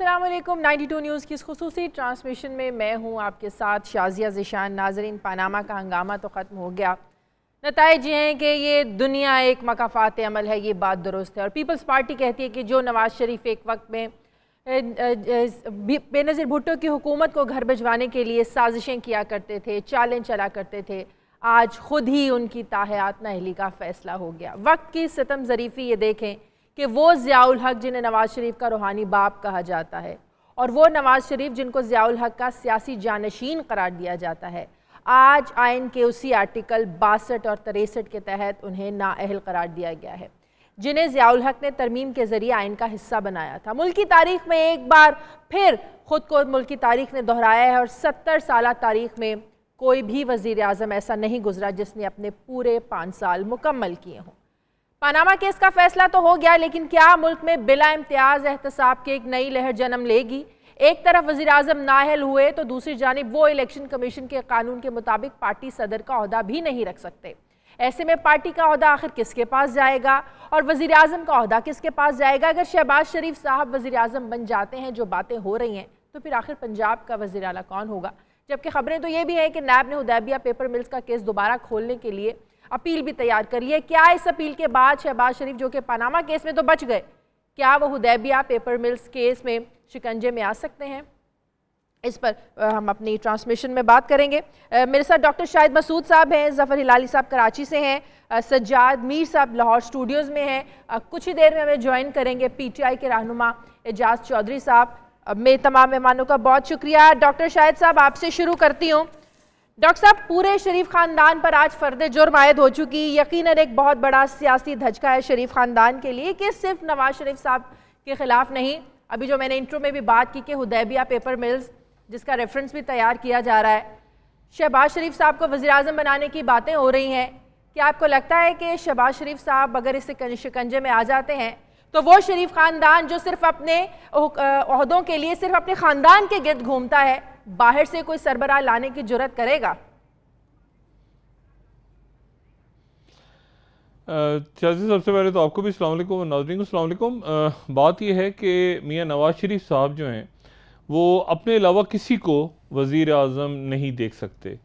अस्सलाम वालेकुम। 92 न्यूज़ की इस खुसूसी ट्रांसमिशन में मैं हूं आपके साथ शाजिया ज़िशान। नाजरीन, पनामा का हंगामा तो ख़त्म हो गया। नताइज ये हैं कि ये दुनिया एक मकाफात अमल है, ये बात दुरुस्त है। और पीपल्स पार्टी कहती है कि जो नवाज शरीफ एक वक्त में बेनज़ीर भुट्टो की हुकूमत को घर भिजवाने के लिए साजिशें किया करते थे, चालें चला करते थे, आज खुद ही उनकी ताहयात नाअहली का फ़ैसला हो गया। वक्त की सितम ज़रीफ़ी ये देखें कि वो ज़ियाउल हक जिन्हें नवाज शरीफ का रूहानी बाप कहा जाता है, और वो नवाज शरीफ जिनको ज़ियाउल हक का सियासी जानशीन करार दिया जाता है, आज आइन के उसी आर्टिकल 62 और 63 के तहत उन्हें नाअहल करार दिया गया है, जिन्हें ज़ियाउल हक ने तरमीम के ज़रिए आइन का हिस्सा बनाया था। मुल्क की तारीख में एक बार फिर ख़ुद को मुल्क की तारीख ने दोहराया है, और 70 साल तारीख में कोई भी वज़ीर आज़म ऐसा नहीं गुजरा जिसने अपने पूरे 5 साल मुकम्मल किए हों। पनामा केस का फैसला तो हो गया, लेकिन क्या मुल्क में बिला इम्तियाज एहतसाब के एक नई लहर जन्म लेगी? एक तरफ वज़ीर आज़म नाअहल हुए तो दूसरी जानिब वो इलेक्शन कमीशन के कानून के मुताबिक पार्टी सदर का ओहदा भी नहीं रख सकते। ऐसे में पार्टी का ओहदा आखिर किसके पास जाएगा और वज़ीर आज़म का ओहदा किसके पास जाएगा? अगर शहबाज शरीफ साहब वज़ीर आज़म बन जाते हैं, जो बातें हो रही हैं, तो फिर आखिर पंजाब का वज़ीर आला कौन होगा? जबकि खबरें तो ये भी हैं कि नैब ने हुदैबिया पेपर मिल्स का केस दोबारा खोलने के लिए अपील भी तैयार करी है। क्या इस अपील के बाद शहबाज शरीफ, जो कि पनामा केस में तो बच गए, क्या वो हुदैबिया पेपर मिल्स केस में शिकंजे में आ सकते हैं? इस पर हम अपनी ट्रांसमिशन में बात करेंगे। मेरे साथ डॉक्टर शाहिद मसूद साहब हैं, ज़फ़र हिलाली साहब कराची से हैं, सज्जाद मीर साहब लाहौर स्टूडियोज़ में हैं। कुछ ही देर में हमें ज्वाइन करेंगे PTI के रहनुमा एजाज चौधरी साहब। मेरे तमाम मेहमानों का बहुत शुक्रिया। डॉक्टर शाहिद साहब, आपसे शुरू करती हूँ। डॉक्टर साहब, पूरे शरीफ ख़ानदान पर आज फ़र्द जुर्म आयद हो चुकी, यकीनन एक बहुत बड़ा सियासी धचका है शरीफ ख़ानदान के लिए कि सिर्फ नवाज शरीफ साहब के ख़िलाफ़ नहीं, अभी जो मैंने इंट्रो में भी बात की कि हुदैबिया पेपर मिल्स जिसका रेफरेंस भी तैयार किया जा रहा है, शहबाज शरीफ साहब को वज़ीर आज़म बनाने की बातें हो रही हैं। क्या आपको लगता है कि शहबाज शरीफ साहब अगर इससे शिकंजे में आ जाते हैं तो वो शरीफ ख़ानदान जो सिर्फ अपने ओहदों के लिए सिर्फ अपने ख़ानदान के गिर्द घूमता है, बाहर से कोई सरबराह लाने की जुर्रत करेगा? सबसे पहले तो आपको भी अस्सलाम वालेकुम, नाज़रीन को अस्सलाम वालेकुम। बात यह है कि मियाँ नवाज शरीफ साहब जो हैं वो अपने अलावा किसी को वज़ीर आज़म नहीं देख सकते,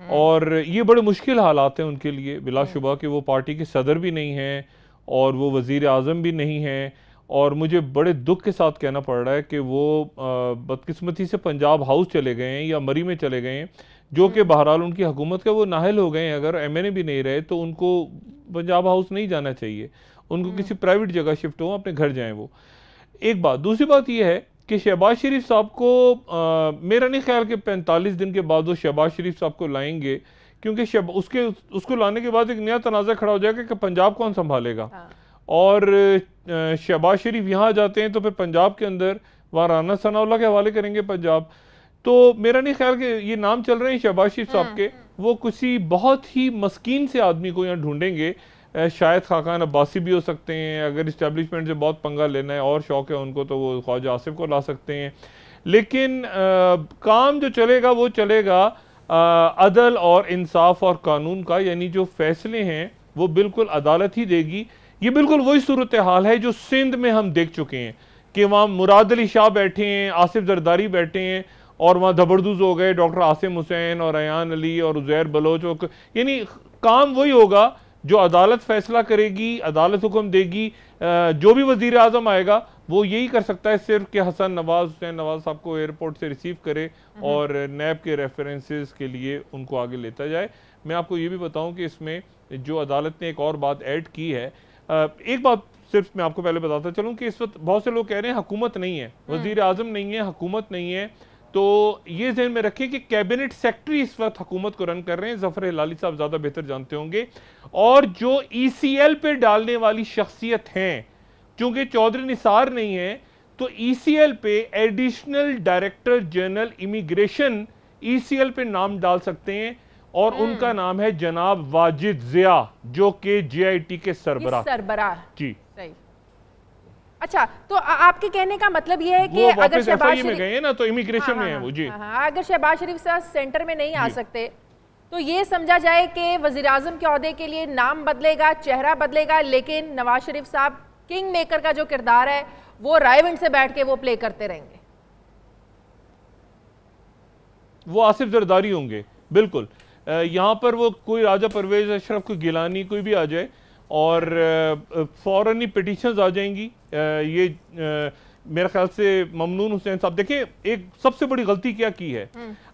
और ये बड़े मुश्किल हालात हैं उनके लिए। बिलाशुबा कि वो पार्टी के सदर भी नहीं हैं और वो वज़ीर आज़म भी नहीं हैं, और मुझे बड़े दुख के साथ कहना पड़ रहा है कि वो बदकिस्मती से पंजाब हाउस चले गए हैं या मरी में चले गए हैं, जो कि बहरहाल उनकी हुकूमत के वो नाहल हो गए हैं। अगर MNA भी नहीं रहे तो उनको पंजाब हाउस नहीं जाना चाहिए, उनको किसी प्राइवेट जगह शिफ्ट हो, अपने घर जाएं। वो एक बात। दूसरी बात यह है कि शहबाज शरीफ साहब को मेरा नहीं ख्याल कि 45 दिन के बाद वो शहबाज शरीफ साहब को लाएंगे, क्योंकि उसको लाने के बाद एक नया तनाज़ा खड़ा हो जाएगा कि पंजाब कौन संभालेगा। और शहबाज शरीफ यहाँ जाते हैं तो फिर पंजाब के अंदर वहाँ राना सनाउल्लाह के हवाले करेंगे पंजाब। तो मेरा नहीं ख्याल कि ये नाम चल रहे हैं शहबाज शरीफ साहब के, वो किसी बहुत ही मस्कीन से आदमी को यहाँ ढूंढेंगे। शायद खाकान अब्बासी भी हो सकते हैं, अगर इस्टेब्लिशमेंट से बहुत पंगा लेना है और शौक है उनको तो वो ख्वाजा आसिफ को ला सकते हैं। लेकिन काम जो चलेगा वो चलेगा अदल और इंसाफ और कानून का, यानी जो फैसले हैं वो बिल्कुल अदालत ही देगी। ये बिल्कुल वही सूरत हाल है जो सिंध में हम देख चुके हैं कि वहाँ मुराद अली शाह बैठे हैं, आसिफ जरदारी बैठे हैं, और वहाँ धबरदूज हो गए डॉक्टर आसिम हुसैन और अयान अली और उज़ैर बलोच। यानी काम वही होगा जो अदालत फैसला करेगी, अदालत हुक्म देगी। जो भी वज़ीर आज़म आएगा वो यही कर सकता है सिर्फ कि हुसैन नवाज साहब को एयरपोर्ट से रिसीव करे और नैब के रेफरेंसेस के लिए उनको आगे लेता जाए। मैं आपको ये भी बताऊं कि इसमें जो अदालत ने एक और बात ऐड की है, एक बात सिर्फ मैं आपको पहले बताता चलूं कि इस वक्त बहुत से लोग कह रहे हैं हुकूमत नहीं है, वज़ीर आज़म नहीं है, हुकूमत नहीं है। तो ये ज़हन में रखें कि कैबिनेट सेक्रेटरी इस वक्त हुकूमत को रन कर रहे हैं, ज़फ़र हिलाली साहब ज़्यादा बेहतर जानते होंगे। और जो ECL पे डालने वाली शख्सियत हैं, चूंकि चौधरी निसार नहीं है, तो ECL पे additional director general immigration ECL पे नाम डाल सकते हैं, और उनका नाम है जनाब वाजिद ज़िया, जो कि JIT के सरबराह जी। अच्छा, तो आपके कहने का मतलब ये है कि अगर शहबाज शरीफ में गए ना तो इमिग्रेशन में है वो जी। अगर शहबाज शरीफ साहब सेंटर में नहीं आ सकते तो ये समझा जाए कि वज़ीर आज़म के ओहदे के लिए नाम बदलेगा, चेहरा बदलेगा, लेकिन नवाज शरीफ साहब किंग मेकर का जो किरदार है वो रायविंड से बैठ के वो प्ले करते रहेंगे। वो आसिफ जरदारी होंगे। बिल्कुल यहाँ पर वो कोई राजा परवेज अशरफ, कोई गिलानी, कोई भी आ जाए और फौरन ही पिटीशंस आ जाएंगी। ये मेरे ख्याल से ममनून हुसैन साहब, देखिए एक सबसे बड़ी गलती क्या की है,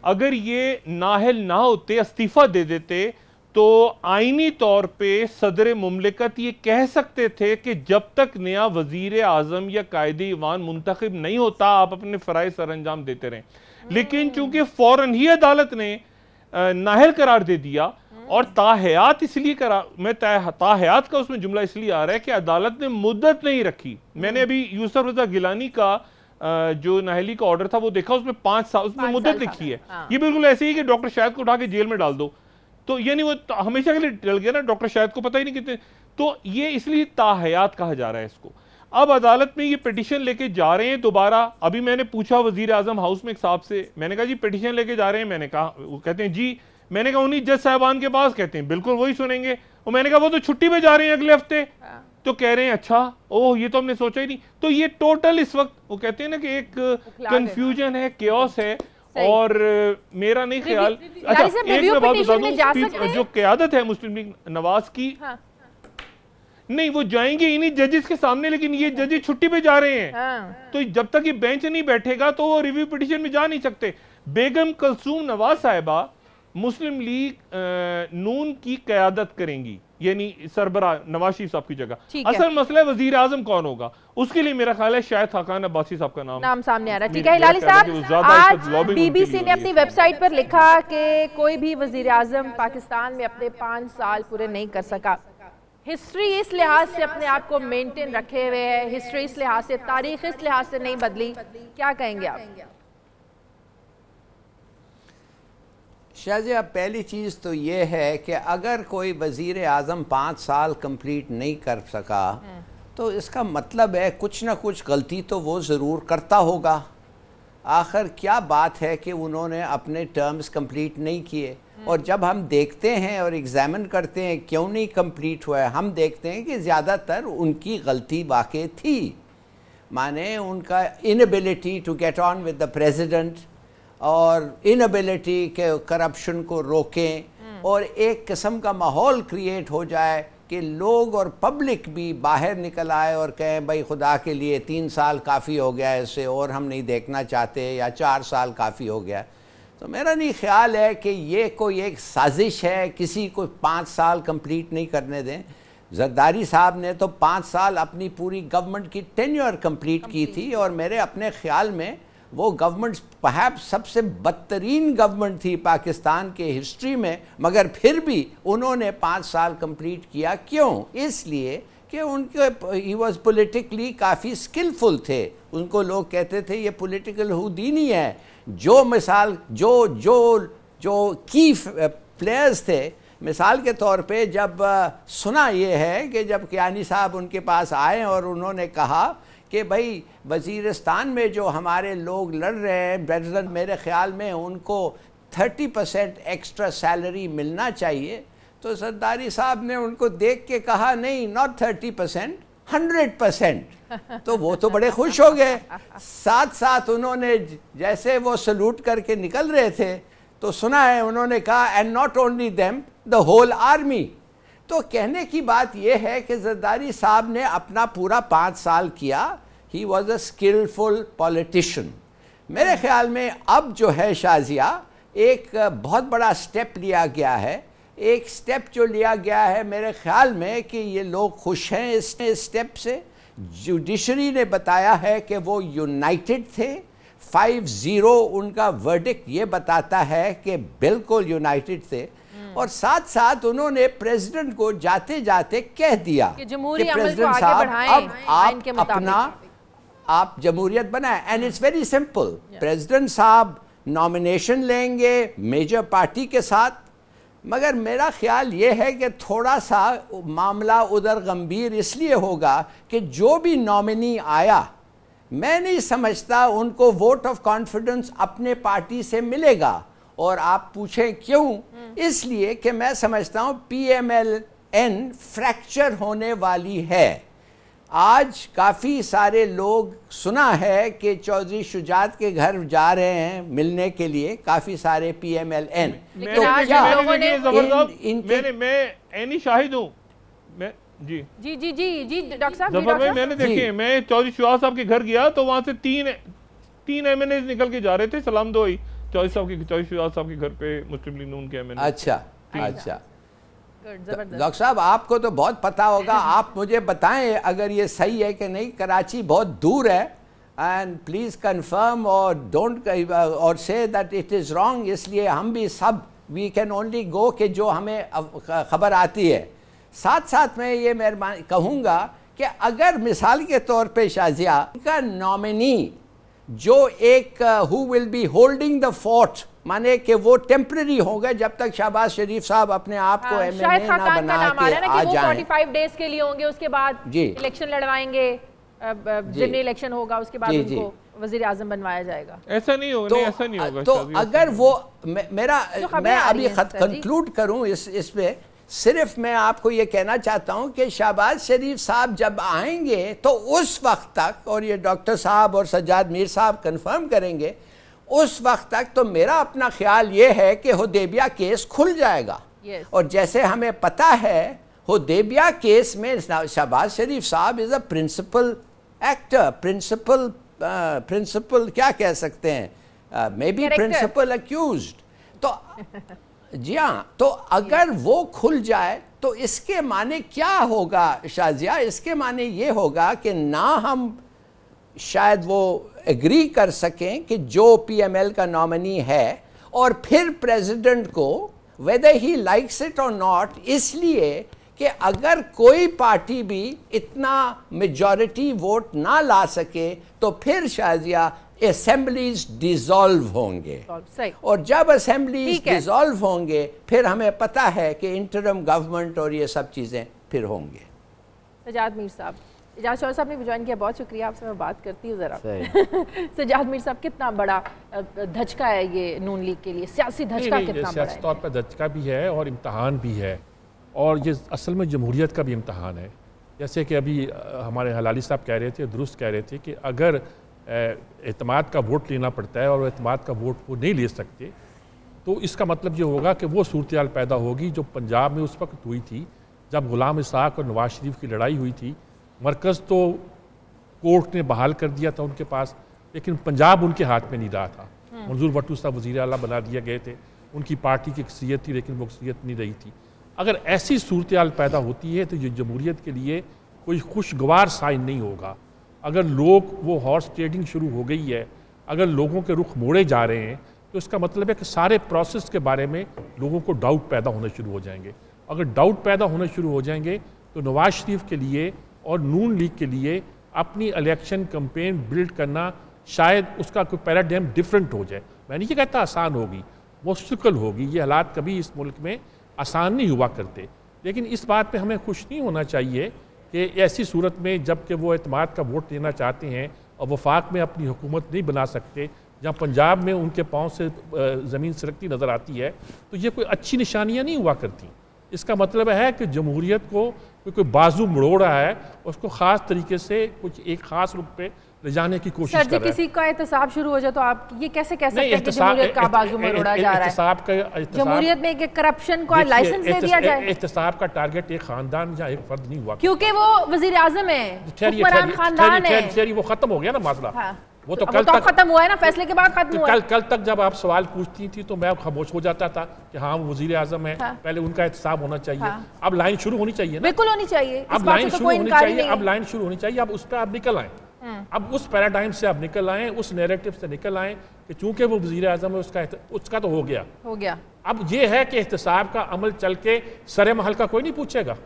अगर ये नाहल ना होते, इस्तीफा दे देते, तो आईनी तौर पे सदर मुमलिकत ये कह सकते थे कि जब तक नया वजीर आजम या कायदे ईवान मुंतखब नहीं होता आप अपने फराइज सर अंजाम देते रहें। लेकिन चूंकि फौरन ही अदालत ने नाहल करार दे दिया, और ताहयात इसलिए ताहयात का उसमें जुमला इसलिए आ रहा है कि अदालत ने मुद्दत नहीं रखी। मैंने अभी यूसुफ रजा गिलानी का जो नाहली का ऑर्डर था वो देखा, उसमें 5 साल उसमें मुद्दत लिखी है। ये बिल्कुल ऐसे ही कि डॉक्टर शाहिद को उठा के जेल में डाल दो, तो यानी वो हमेशा के लिए टल गया ना, डॉक्टर शाहिद को पता ही नहीं कितने। तो ये इसलिए ताहयात कहा जा रहा है इसको। अब अदालत में ये पिटीशन लेके जा रहे हैं दोबारा। अभी मैंने पूछा वजीर आजम हाउस में एक साहब से, मैंने कहा जी पिटीशन लेके जा रहे हैं, मैंने कहा, वो कहते हैं जी, मैंने कहा उन्हीं जज साहबान के पास, कहते हैं बिल्कुल वही सुनेंगे। और मैंने कहा वो तो छुट्टी पे जा रहे हैं अगले हफ्ते, तो कह रहे हैं अच्छा, ओह ये तो हमने सोचा ही नहीं। तो ये टोटल इस वक्त वो कहते हैं ना कि एक कंफ्यूजन है, केओस है। और मेरा नहीं ख्याल, अच्छा एक मैं बात बता दूं, जो क़यादत है मुस्लिम लीग नवाज की, नहीं वो जाएंगे इन्हीं जजेस के सामने, लेकिन ये जजेस छुट्टी पे जा रहे हैं। तो जब तक ये बेंच नहीं बैठेगा तो वो रिव्यू पिटीशन में जा नहीं सकते। बेगम कलसूम नवाज साहिबा मुस्लिम लीग नून की क़यादत करेंगी, यानी सरबरा नवाज शरीफ साहब की जगह। असल मसला है वजीर आजम कौन होगा, उसके लिए मेरा ख्याल है शायद खाकान अब्बासी साहब का नाम सामने आ रहा है। ठीक है हिलाली साहब, आज बीबीसी ने अपनी वेबसाइट पर लिखा कि कोई भी वजीर आजम पाकिस्तान में अपने 5 साल पूरे नहीं कर सका। हिस्ट्री इस लिहाज से अपने आप को मेंटेन रखे हुए है, हिस्ट्री इस लिहाज से, तारीख इस लिहाज से नहीं बदली, क्या कहेंगे आप? शाहजिया, पहली चीज़ तो ये है कि अगर कोई वज़ीर आज़म 5 साल कंप्लीट नहीं कर सका तो इसका मतलब है कुछ ना कुछ गलती तो वो ज़रूर करता होगा। आखिर क्या बात है कि उन्होंने अपने टर्म्स कंप्लीट नहीं किए, और जब हम देखते हैं और एग्ज़ामिन करते हैं क्यों नहीं कंप्लीट हुआ है, हम देखते हैं कि ज़्यादातर उनकी गलती वाकई थी, माने उनका inability to get on with the president और इनएबिलिटी के करप्शन को रोकें और एक किस्म का माहौल क्रिएट हो जाए कि लोग और पब्लिक भी बाहर निकल आए और कहें भाई खुदा के लिए 3 साल काफ़ी हो गया ऐसे, और हम नहीं देखना चाहते, या 4 साल काफ़ी हो गया। तो मेरा नहीं ख्याल है कि ये कोई एक साजिश है किसी को 5 साल कंप्लीट नहीं करने दें। जरदारी साहब ने तो 5 साल अपनी पूरी गवर्नमेंट की टेन्योर कंप्लीट की थी, और मेरे अपने ख्याल में वो गवर्नमेंट परहैप्स सबसे बदतरीन गवर्नमेंट थी पाकिस्तान के हिस्ट्री में, मगर फिर भी उन्होंने 5 साल कंप्लीट किया। क्यों? इसलिए कि उनके ही वॉज पॉलिटिकली काफ़ी स्किलफुल थे। उनको लोग कहते थे ये पॉलिटिकल हुदीनी है। जो मिसाल जो की प्लेयर्स थे, मिसाल के तौर पे जब सुना ये है कि जब कियानी साहब उनके पास आए और उन्होंने कहा कि भाई वज़ीरिस्तान में जो हमारे लोग लड़ रहे हैं प्रेसिडेंट, मेरे ख्याल में उनको 30% एक्स्ट्रा सैलरी मिलना चाहिए, तो जरदारी साहब ने उनको देख के कहा नहीं, नॉट 30%, 100%। तो वो तो बड़े खुश हो गए। साथ साथ उन्होंने जैसे वो सल्यूट करके निकल रहे थे तो सुना है उन्होंने कहा and not only them, the whole army. तो कहने की बात यह है कि जरदारी साहब ने अपना पूरा 5 साल किया। He was a skillful politician. मेरे ख्याल में अब जो है शाजिया, एक बहुत बड़ा स्टेप लिया गया है। एक स्टेप जो लिया गया है मेरे ख्याल में कि ये लोग खुश हैं इस स्टेप से। जुडिशरी ने बताया है कि वो यूनाइटेड थे। 5-0 उनका वर्डिक्ट ये बताता है कि बिल्कुल यूनाइटेड थे। और साथ साथ उन्होंने प्रेसिडेंट को जाते जाते कह दिया कि प्रेसिडेंट साहब अब आप अपना आप जमहूरियत बनाए। And it's very simple. President साहब नॉमिनेशन लेंगे मेजर पार्टी के साथ, मगर मेरा ख्याल ये है कि थोड़ा सा मामला उधर गंभीर इसलिए होगा कि जो भी नॉमिनी आया, मैं नहीं समझता उनको वोट ऑफ कॉन्फिडेंस अपने पार्टी से मिलेगा। और आप पूछें क्यों? इसलिए कि मैं समझता हूँ PMLN फ्रैक्चर होने वाली है। आज काफ़ी सारे लोग सुना है कि चौधरी शुजात के घर जा रहे हैं मिलने के लिए, काफ़ी सारे PMLN। तो क्या मैं एनी शाहिद हूँ, मैं जी जी जी जी जी डॉक्टर साहब, जफर भाई मैंने देखे, मैं चौधरी शुजात साहब के घर गया तो वहाँ से तीन MNA निकल के जा रहे थे, सलाम दुआई चौधरी शुजात साहब के घर पे मुस्लिम लीग नून के MNA। अच्छा अच्छा, डॉक्टर साहब आपको तो बहुत पता होगा, आप मुझे बताएं अगर ये सही है कि नहीं। कराची बहुत दूर है, एंड प्लीज कंफर्म और डोंट और say that it is wrong. इसलिए हम भी सब वी कैन ओनली गो कि जो हमें खबर आती है। साथ साथ में ये मेहरबानी कहूँगा कि अगर मिसाल के तौर पे शाजिया का नॉमिनी जो एक who will be holding the fort, माने कि वो टेम्पररी होगा जब तक शहबाज शरीफ साहब अपने आप को MNA ना बना के आ जाएं। 45 डेज के लिए होंगे, उसके बाद इलेक्शन लड़वाएंगे, जिमनी इलेक्शन होगा, उसके बाद उनको वजीर आजम बनवाया जाएगा। ऐसा नहीं होगा, ऐसा नहीं होगा। तो अगर वो मैं अभी कंक्लूड करूं इसमें, सिर्फ मैं आपको ये कहना चाहता हूं कि शहबाज शरीफ साहब जब आएंगे तो उस वक्त तक, और ये डॉक्टर साहब और सज्जाद मीर साहब कंफर्म करेंगे, उस वक्त तक तो मेरा अपना ख्याल ये है कि हुदैबिया केस खुल जाएगा। और जैसे हमें पता है हुदैबिया केस में शहबाज शरीफ साहब is a principal actor, principal क्या कह सकते हैं, मे बी प्रिंसिपल अक्यूज्ड। तो जी हाँ, तो अगर वो खुल जाए तो इसके माने क्या होगा शाजिया, इसके माने ये होगा कि ना हम शायद वो एग्री कर सकें कि जो PML का नॉमिनी है, और फिर प्रेसिडेंट को वेदर ही लाइक्स इट और नॉट, इसलिए कि अगर कोई पार्टी भी इतना मेजॉरिटी वोट ना ला सके तो फिर शाजिया असेंबलीज डिसॉल्व होंगे, और जब असेंबलीज डिसॉल्व होंगे फिर हमें पता है कि इंटरिम गवर्नमेंट और ये सब चीज़ें फिर होंगे। सज्जाद मीर साहब, इजाज़ चौधरी साहब ने ज्वाइन किया, बहुत शुक्रिया, आपसे मैं बात करती हूँ ज़रा। सज्जाद मीर साहब, कितना बड़ा धचका है ये नून लीग के लिए, सियासी धचका कितना बड़ा है? सियासी तौर पर धचका भी है और इम्तहान भी है, और ये असल में जमहूरियत का भी इम्तहान है। जैसे कि अभी हमारे हलाली साहब कह रहे थे, दुरुस्त कह रहे थे कि अगर एतमाद का वोट लेना पड़ता है और एतमाद का वोट वो नहीं ले सकते, तो इसका मतलब ये होगा कि वो सूरत पैदा होगी जो पंजाब में उस वक्त हुई थी जब गुलाम इसहाक और नवाज शरीफ की लड़ाई हुई थी। मरकज़ तो कोर्ट ने बहाल कर दिया था उनके पास, लेकिन पंजाब उनके हाथ में नहीं रहा था। मंजूर भट्टू साहब वज़ीर आला बना दिया गए थे, उनकी पार्टी की अक्सियत थी लेकिन वो अक्सियत नहीं रही थी। अगर ऐसी सूरत पैदा होती है तो ये जमहूरियत के लिए कोई खुशगवार साइन नहीं होगा। अगर लोग वो हॉर्स ट्रेडिंग शुरू हो गई है, अगर लोगों के रुख मोड़े जा रहे हैं, तो इसका मतलब है कि सारे प्रोसेस के बारे में लोगों को डाउट पैदा होने शुरू हो जाएंगे। अगर डाउट पैदा होने शुरू हो जाएंगे तो नवाज शरीफ के लिए और नून लीग के लिए अपनी इलेक्शन कैंपेन बिल्ड करना शायद उसका कोई पैराडाइम डिफरेंट हो जाए। मैं नहीं कहता आसान होगी, मुश्किल होगी। ये हालात कभी इस मुल्क में आसान नहीं हुआ करते, लेकिन इस बात पे हमें खुश नहीं होना चाहिए कि ऐसी सूरत में जब कि वो एतमाद का वोट लेना चाहते हैं और वफाक में अपनी हुकूमत नहीं बना सकते, जहाँ पंजाब में उनके पाँव से ज़मीन सरकती नज़र आती है, तो ये कोई अच्छी निशानियाँ नहीं हुआ करती। इसका मतलब है कि जमहूरियत को कोई बाजू मरोड़ रहा है, उसको ख़ास तरीके से कुछ एक ख़ास रूप पे ले जाने की कोशिश कर रहा है। किसी का एहतसाब शुरू हो जाए तो आप ये कैसे कह सकते हैं कि जमहूरियत का बाजू मरोड़ा जा रहा है? जमहूरियत में एक करप्शन का लाइसेंस दे दिया जाए। एहतसाब का टारगेट एक खानदान या एक फर्द नहीं हुआ, क्योंकि वो वजीर आजम है, हुक्मरान खानदान है। वो खत्म हो गया ना मसला। वो तो कल तक खत्म हुआ है ना, फैसले के बाद खत्म हुआ। कल तक जब आप सवाल पूछती थी तो मैं खामोश हो जाता था कि हाँ वो वजीर आजम है, पहले उनका एहतसाब होना चाहिए। अब लाइन शुरू होनी चाहिए ना, बिल्कुल होनी चाहिए। अब लाइन शुरू होनी चाहिए, अब लाइन शुरू होनी चाहिए। अब उस पर आप निकल आए, अब उस पैराडाइम से आप निकल आए, उस नैरेटिव से निकल आए कि चूंकि वो वजीर आजम है उसका तो हो गया। अब ये है कि एहतसाब का अमल चल के सरे महल का कोई नहीं पूछेगा,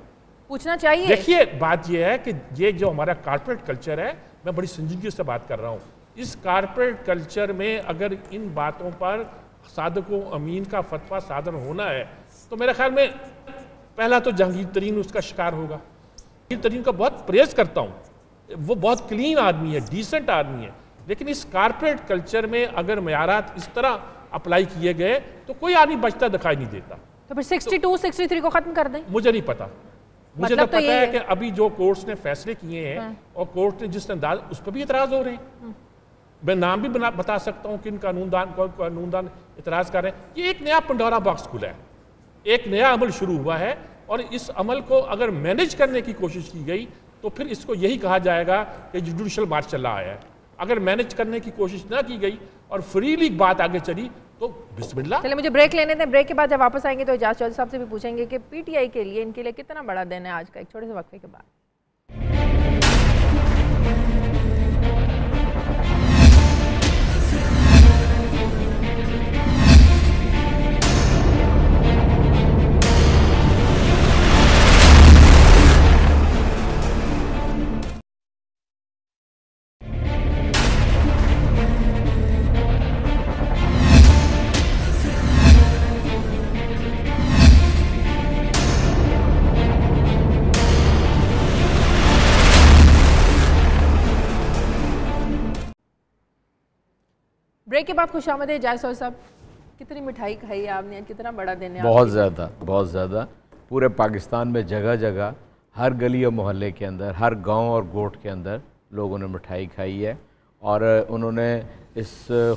पूछना चाहिए। देखिए बात ये है कि ये जो हमारा कॉर्पोरेट कल्चर है, मैं बड़ी संजीदगी से बात कर रहा हूँ, इस कॉर्पोरेट कल्चर में अगर इन बातों पर सादिक व अमीन का फतवा सादर होना है तो मेरे ख्याल में पहला तो जहांगीर तरीन उसका शिकार होगा। जहांगीर तरीन का बहुत प्रेज करता हूँ, वो बहुत क्लीन आदमी है, डिसेंट आदमी है, लेकिन इस कॉर्पोरेट कल्चर में अगर मयारात इस तरह अप्लाई किए गए तो कोई आदमी बचता दिखाई नहीं देता। तो फिर 62, 63 को खत्म कर दें? मुझे नहीं पता, मुझे मतलब तो पता ये है कि अभी जो कोर्ट्स ने फैसले किए हैं और कोर्ट ने जिस अंदाज, उस पर भी इतराज हो रहे हैं। मैं नाम भी बता सकता हूँ कि इन कानूनदान इतराज कर रहे हैं। ये एक नया पंडोरा बॉक्स खुला है, एक नया अमल शुरू हुआ है, और इस अमल को अगर मैनेज करने की कोशिश की गई तो फिर इसको यही कहा जाएगा कि जुडिशल मार्च चला आया है। अगर मैनेज करने की कोशिश ना की गई और फ्रीली बात आगे चली तो बिस्मिल्लाह। चलिए मुझे ब्रेक लेने दें, ब्रेक के बाद जब वापस आएंगे तो इजाज़ चौधरी साहब से भी पूछेंगे कि पीटीआई के लिए, इनके लिए कितना बड़ा दिन है आज का। एक छोटे से वक्फे के बाद। ब्रेक के बाद खुशामदीद जायसवाल साहब, कितनी मिठाई खाई है आपने, कितना बड़ा दिन है? बहुत ज़्यादा पूरे पाकिस्तान में जगह जगह, हर गली और मोहल्ले के अंदर, हर गांव और गोट के अंदर लोगों ने मिठाई खाई है और उन्होंने इस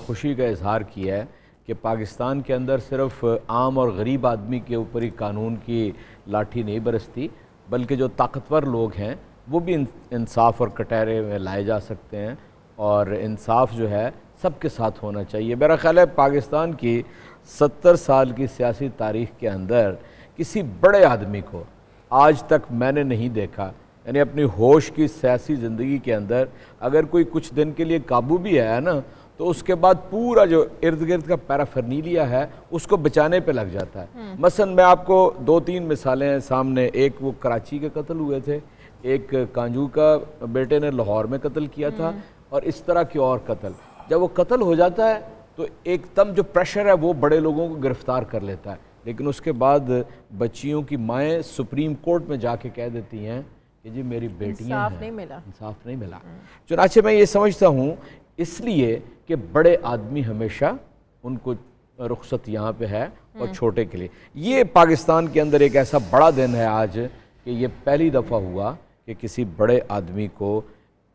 खुशी का इजहार किया है कि पाकिस्तान के अंदर सिर्फ आम और गरीब आदमी के ऊपर ही कानून की लाठी नहीं बरसती, बल्कि जो ताकतवर लोग हैं वो भी इंसाफ और कटहरे में लाए जा सकते हैं, और इंसाफ जो है सबके साथ होना चाहिए। मेरा ख्याल है पाकिस्तान की 70 साल की सियासी तारीख़ के अंदर किसी बड़े आदमी को आज तक मैंने नहीं देखा, यानी अपनी होश की सियासी ज़िंदगी के अंदर अगर कोई कुछ दिन के लिए काबू भी आया ना, तो उसके बाद पूरा जो इर्द गिर्द का पैराफर्नीलिया है उसको बचाने पे लग जाता है। मसलन मैं आपको 2-3 मिसालें हैं सामने। एक वो कराची के कत्ल हुए थे, एक कांजू का बेटे ने लाहौर में कत्ल किया था, और इस तरह के और कत्ल। जब वो कत्ल हो जाता है तो एकदम जो प्रेशर है वो बड़े लोगों को गिरफ्तार कर लेता है, लेकिन उसके बाद बच्चियों की माएँ सुप्रीम कोर्ट में जाके कह देती हैं कि जी मेरी बेटियां हैं, इंसाफ नहीं मिला। चुनाचे मैं ये समझता हूँ इसलिए कि बड़े आदमी हमेशा उनको रुख्सत यहाँ पे है और छोटे के लिए। ये पाकिस्तान के अंदर एक ऐसा बड़ा दिन है आज कि ये पहली दफ़ा हुआ कि किसी बड़े आदमी को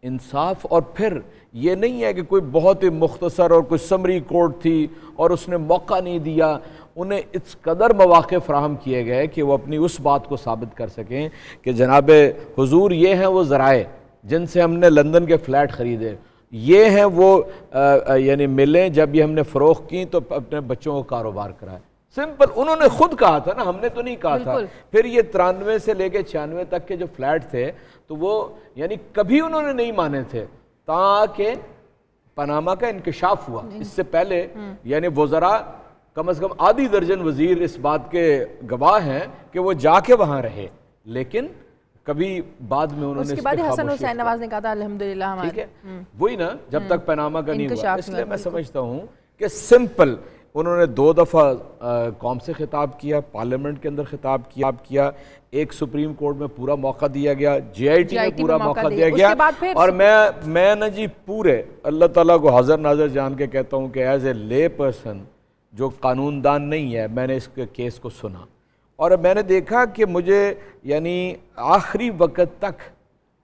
इंसाफ, और फिर ये नहीं है कि कोई बहुत ही मुख्तसर और कोई समरी कोर्ट थी और उसने मौका नहीं दिया, उन्हें इस कदर मौक़े फ़राहम किए गए कि वो अपनी उस बात को साबित कर सकें कि जनाब हुजूर ये हैं वो ज़राए जिनसे हमने लंदन के फ़्लैट ख़रीदे, ये हैं वो यानी मिलें जब ये हमने फ़रोख्त की तो अपने बच्चों को कारोबार कराए। सिंपल, उन्होंने खुद कहा था ना, हमने तो नहीं कहा था। फिर ये 93 से लेके 96 तक के जो फ्लैट थे तो वो यानी कभी उन्होंने नहीं माने थे ताकि पनामा का इंकशाफ हुआ। इससे पहले यानी वज़रा कम से कम आधी दर्जन वजीर इस बात के गवाह हैं कि वो जाके वहां रहे, लेकिन कभी बाद में उन्होंने उसके बाद हसन हुसैन नवाज ने कहा था अल्हम्दुलिल्लाह हमारे, ठीक है वही ना, जब तक पनामा का नहीं हुआ। इसलिए मैं समझता हूँ कि सिंपल उन्होंने 2 दफ़ा कौम से खिताब किया, पार्लियामेंट के अंदर खिताब किया, एक सुप्रीम कोर्ट में पूरा मौका दिया गया, JIT में पूरा मौका दिया गया, और मैं ना जी पूरे अल्लाह ताला को हाज़िर नाज़िर जान के कहता हूँ कि एज ए ले पर्सन जो कानूनदान नहीं है, मैंने इस केस को सुना और मैंने देखा कि मुझे यानी आखिरी वक्त तक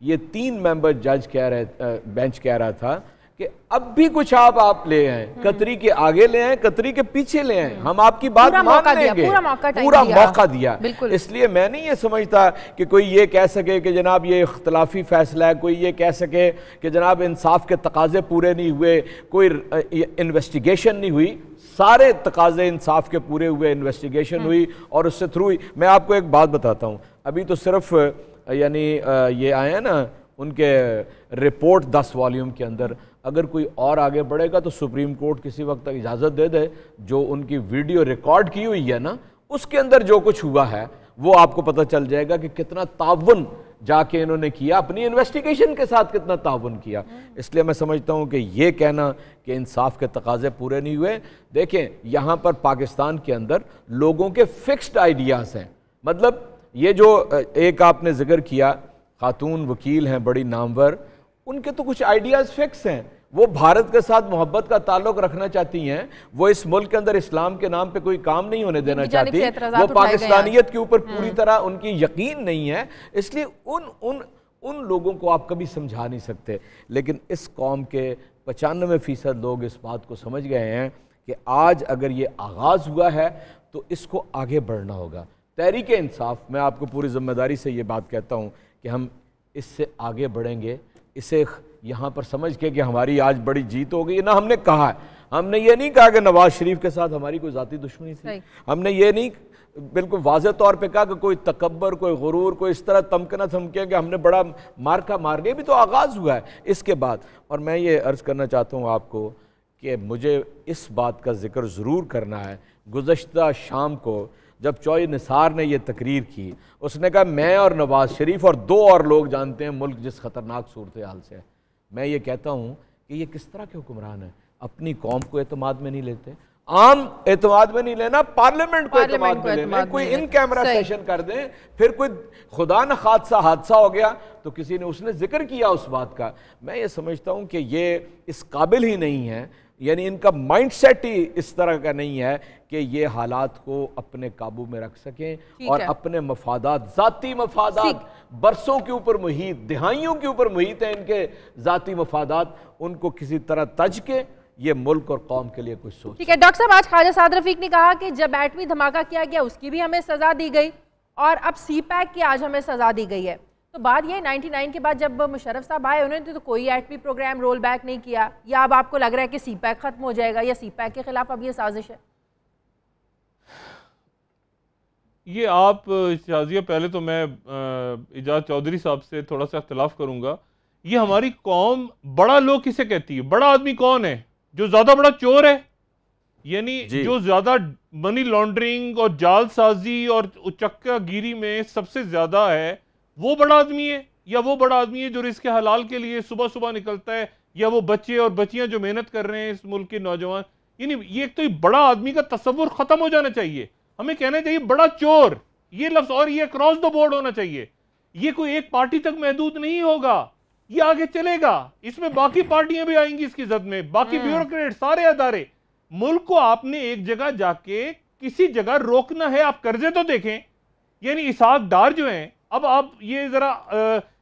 ये 3 मेंबर जज बेंच कह रहा था कि अब भी कुछ आप ले आए, कतरी के आगे ले आए, कतरी के पीछे ले आए, हम आपकी बात मान लेंगे। पूरा मौका दिया। इसलिए मैं नहीं ये समझता कि कोई ये कह सके कि जनाब ये इख्तलाफी फैसला है, कोई ये कह सके कि जनाब इंसाफ के तकाजे पूरे नहीं हुए, कोई इन्वेस्टिगेशन नहीं हुई। सारे तकाजे इंसाफ के पूरे हुए, इन्वेस्टिगेशन हुई और उससे थ्रू हुई। मैं आपको एक बात बताता हूँ, अभी तो सिर्फ यानी ये आए हैं ना उनके रिपोर्ट 10 वॉल्यूम के अंदर, अगर कोई और आगे बढ़ेगा तो सुप्रीम कोर्ट किसी वक्त तक इजाज़त दे दे, जो उनकी वीडियो रिकॉर्ड की हुई है ना उसके अंदर जो कुछ हुआ है वो आपको पता चल जाएगा कि कितना ताउन जाके इन्होंने किया, अपनी इन्वेस्टिगेशन के साथ कितना ताउन किया। इसलिए मैं समझता हूँ कि ये कहना कि इंसाफ के तकाजे पूरे नहीं हुए, देखें यहाँ पर पाकिस्तान के अंदर लोगों के फिक्स्ड आइडियाज़ हैं। मतलब ये जो एक आपने जिक्र किया खातून वकील हैं बड़ी नामवर, उनके तो कुछ आइडियाज़ फिक्स हैं, वो भारत के साथ मोहब्बत का ताल्लुक रखना चाहती हैं, वो इस मुल्क के अंदर इस्लाम के नाम पे कोई काम नहीं होने देना चाहती, वो पाकिस्तानियत के ऊपर पूरी तरह उनकी यकीन नहीं है, इसलिए उन लोगों को आप कभी समझा नहीं सकते। लेकिन इस कौम के 95% लोग इस बात को समझ गए हैं कि आज अगर ये आगाज़ हुआ है तो इसको आगे बढ़ना होगा। तहरीक इंसाफ, मैं आपको पूरी जिम्मेदारी से ये बात कहता हूँ कि हम इससे आगे बढ़ेंगे, इसे यहाँ पर समझ के कि हमारी आज बड़ी जीत हो गई ना। हमने कहा है, हमने ये नहीं कहा कि नवाज शरीफ के साथ हमारी कोई ज़ाती दुश्मनी थी, हमने ये नहीं बिल्कुल वाज़ेह तौर पे कहा कि कोई तकब्बर, कोई गुरूर, कोई इस तरह तमकना थमके कि हमने बड़ा मार्का मार लिया। भी तो आगाज़ हुआ है इसके बाद। और मैं ये अर्ज़ करना चाहता हूँ आपको कि मुझे इस बात का जिक्र ज़रूर करना है। गुज़श्ता शाम को जब चौधरी निसार ने यह तकरीर की, उसने कहा मैं और नवाज शरीफ और 2 और लोग जानते हैं मुल्क जिस खतरनाक सूरत हाल से है। मैं ये कहता हूँ कि ये किस तरह के हुक्मरान हैं, अपनी कौम को एतमाद में नहीं लेते, आम एतमाद में नहीं लेना, पार्लियामेंट को एतमाद में लेना, कोई इन कैमरा सेशन कर दें, फिर कोई खुदा न हादसा हो गया तो किसी ने उसने जिक्र किया उस बात का। मैं ये समझता हूँ कि ये इस काबिल ही नहीं है, यानी इनका माइंडसेट ही इस तरह का नहीं है कि ये हालात को अपने काबू में रख सकें और अपने मफादात, ज़ाती मफादात बरसों के ऊपर मुहीत, दिहाइयों के ऊपर मुहीत है इनके ज़ाती मफादात, उनको किसी तरह तज के ये मुल्क और कौम के लिए कुछ सोच। ठीक है डॉक्टर साहब, आज ख्वाजा साद रफीक ने कहा कि जब एटमी धमाका किया गया उसकी भी हमें सजा दी गई और अब CPAC की आज हमें सजा दी गई है। तो बात ये 99 के बाद जब मुशर्रफ साहब आए उन्होंने तो कोई एटमी प्रोग्राम रोल बैक नहीं किया, या अब आपको लग रहा है कि CPAC खत्म हो जाएगा या CPAC के खिलाफ अब ये साजिश है? ये आप शाजिया, पहले तो मैं इजाज चौधरी साहब से थोड़ा सा इख्तलाफ करूंगा। ये हमारी कौम, बड़ा लोग किसे कहती है? बड़ा आदमी कौन है? जो ज्यादा बड़ा चोर है, यानी जो ज्यादा मनी लॉन्ड्रिंग और जालसाजी और उचक्का गिरी में सबसे ज्यादा है, वो बड़ा आदमी है? या वो बड़ा आदमी है जो रिस्क हलाल के लिए सुबह सुबह निकलता है? या वो बच्चे और बच्चियां जो मेहनत कर रहे हैं इस मुल्क के नौजवान? यानी ये एक तो बड़ा आदमी का तस्वुर खत्म हो जाना चाहिए। हमें कहना चाहिए बड़ा चोर, ये लफ्ज, और ये क्रॉस द बोर्ड होना चाहिए। ये कोई एक पार्टी तक महदूद नहीं होगा, ये आगे चलेगा, इसमें बाकी पार्टियां भी आएंगी इसकी जद में, बाकी ब्यूरोक्रेट, सारे अदारे। मुल्क को आपने एक जगह जाके किसी जगह रोकना है। आप कर्जे तो देखें, यानी इसहाक डार जो हैं, अब आप ये जरा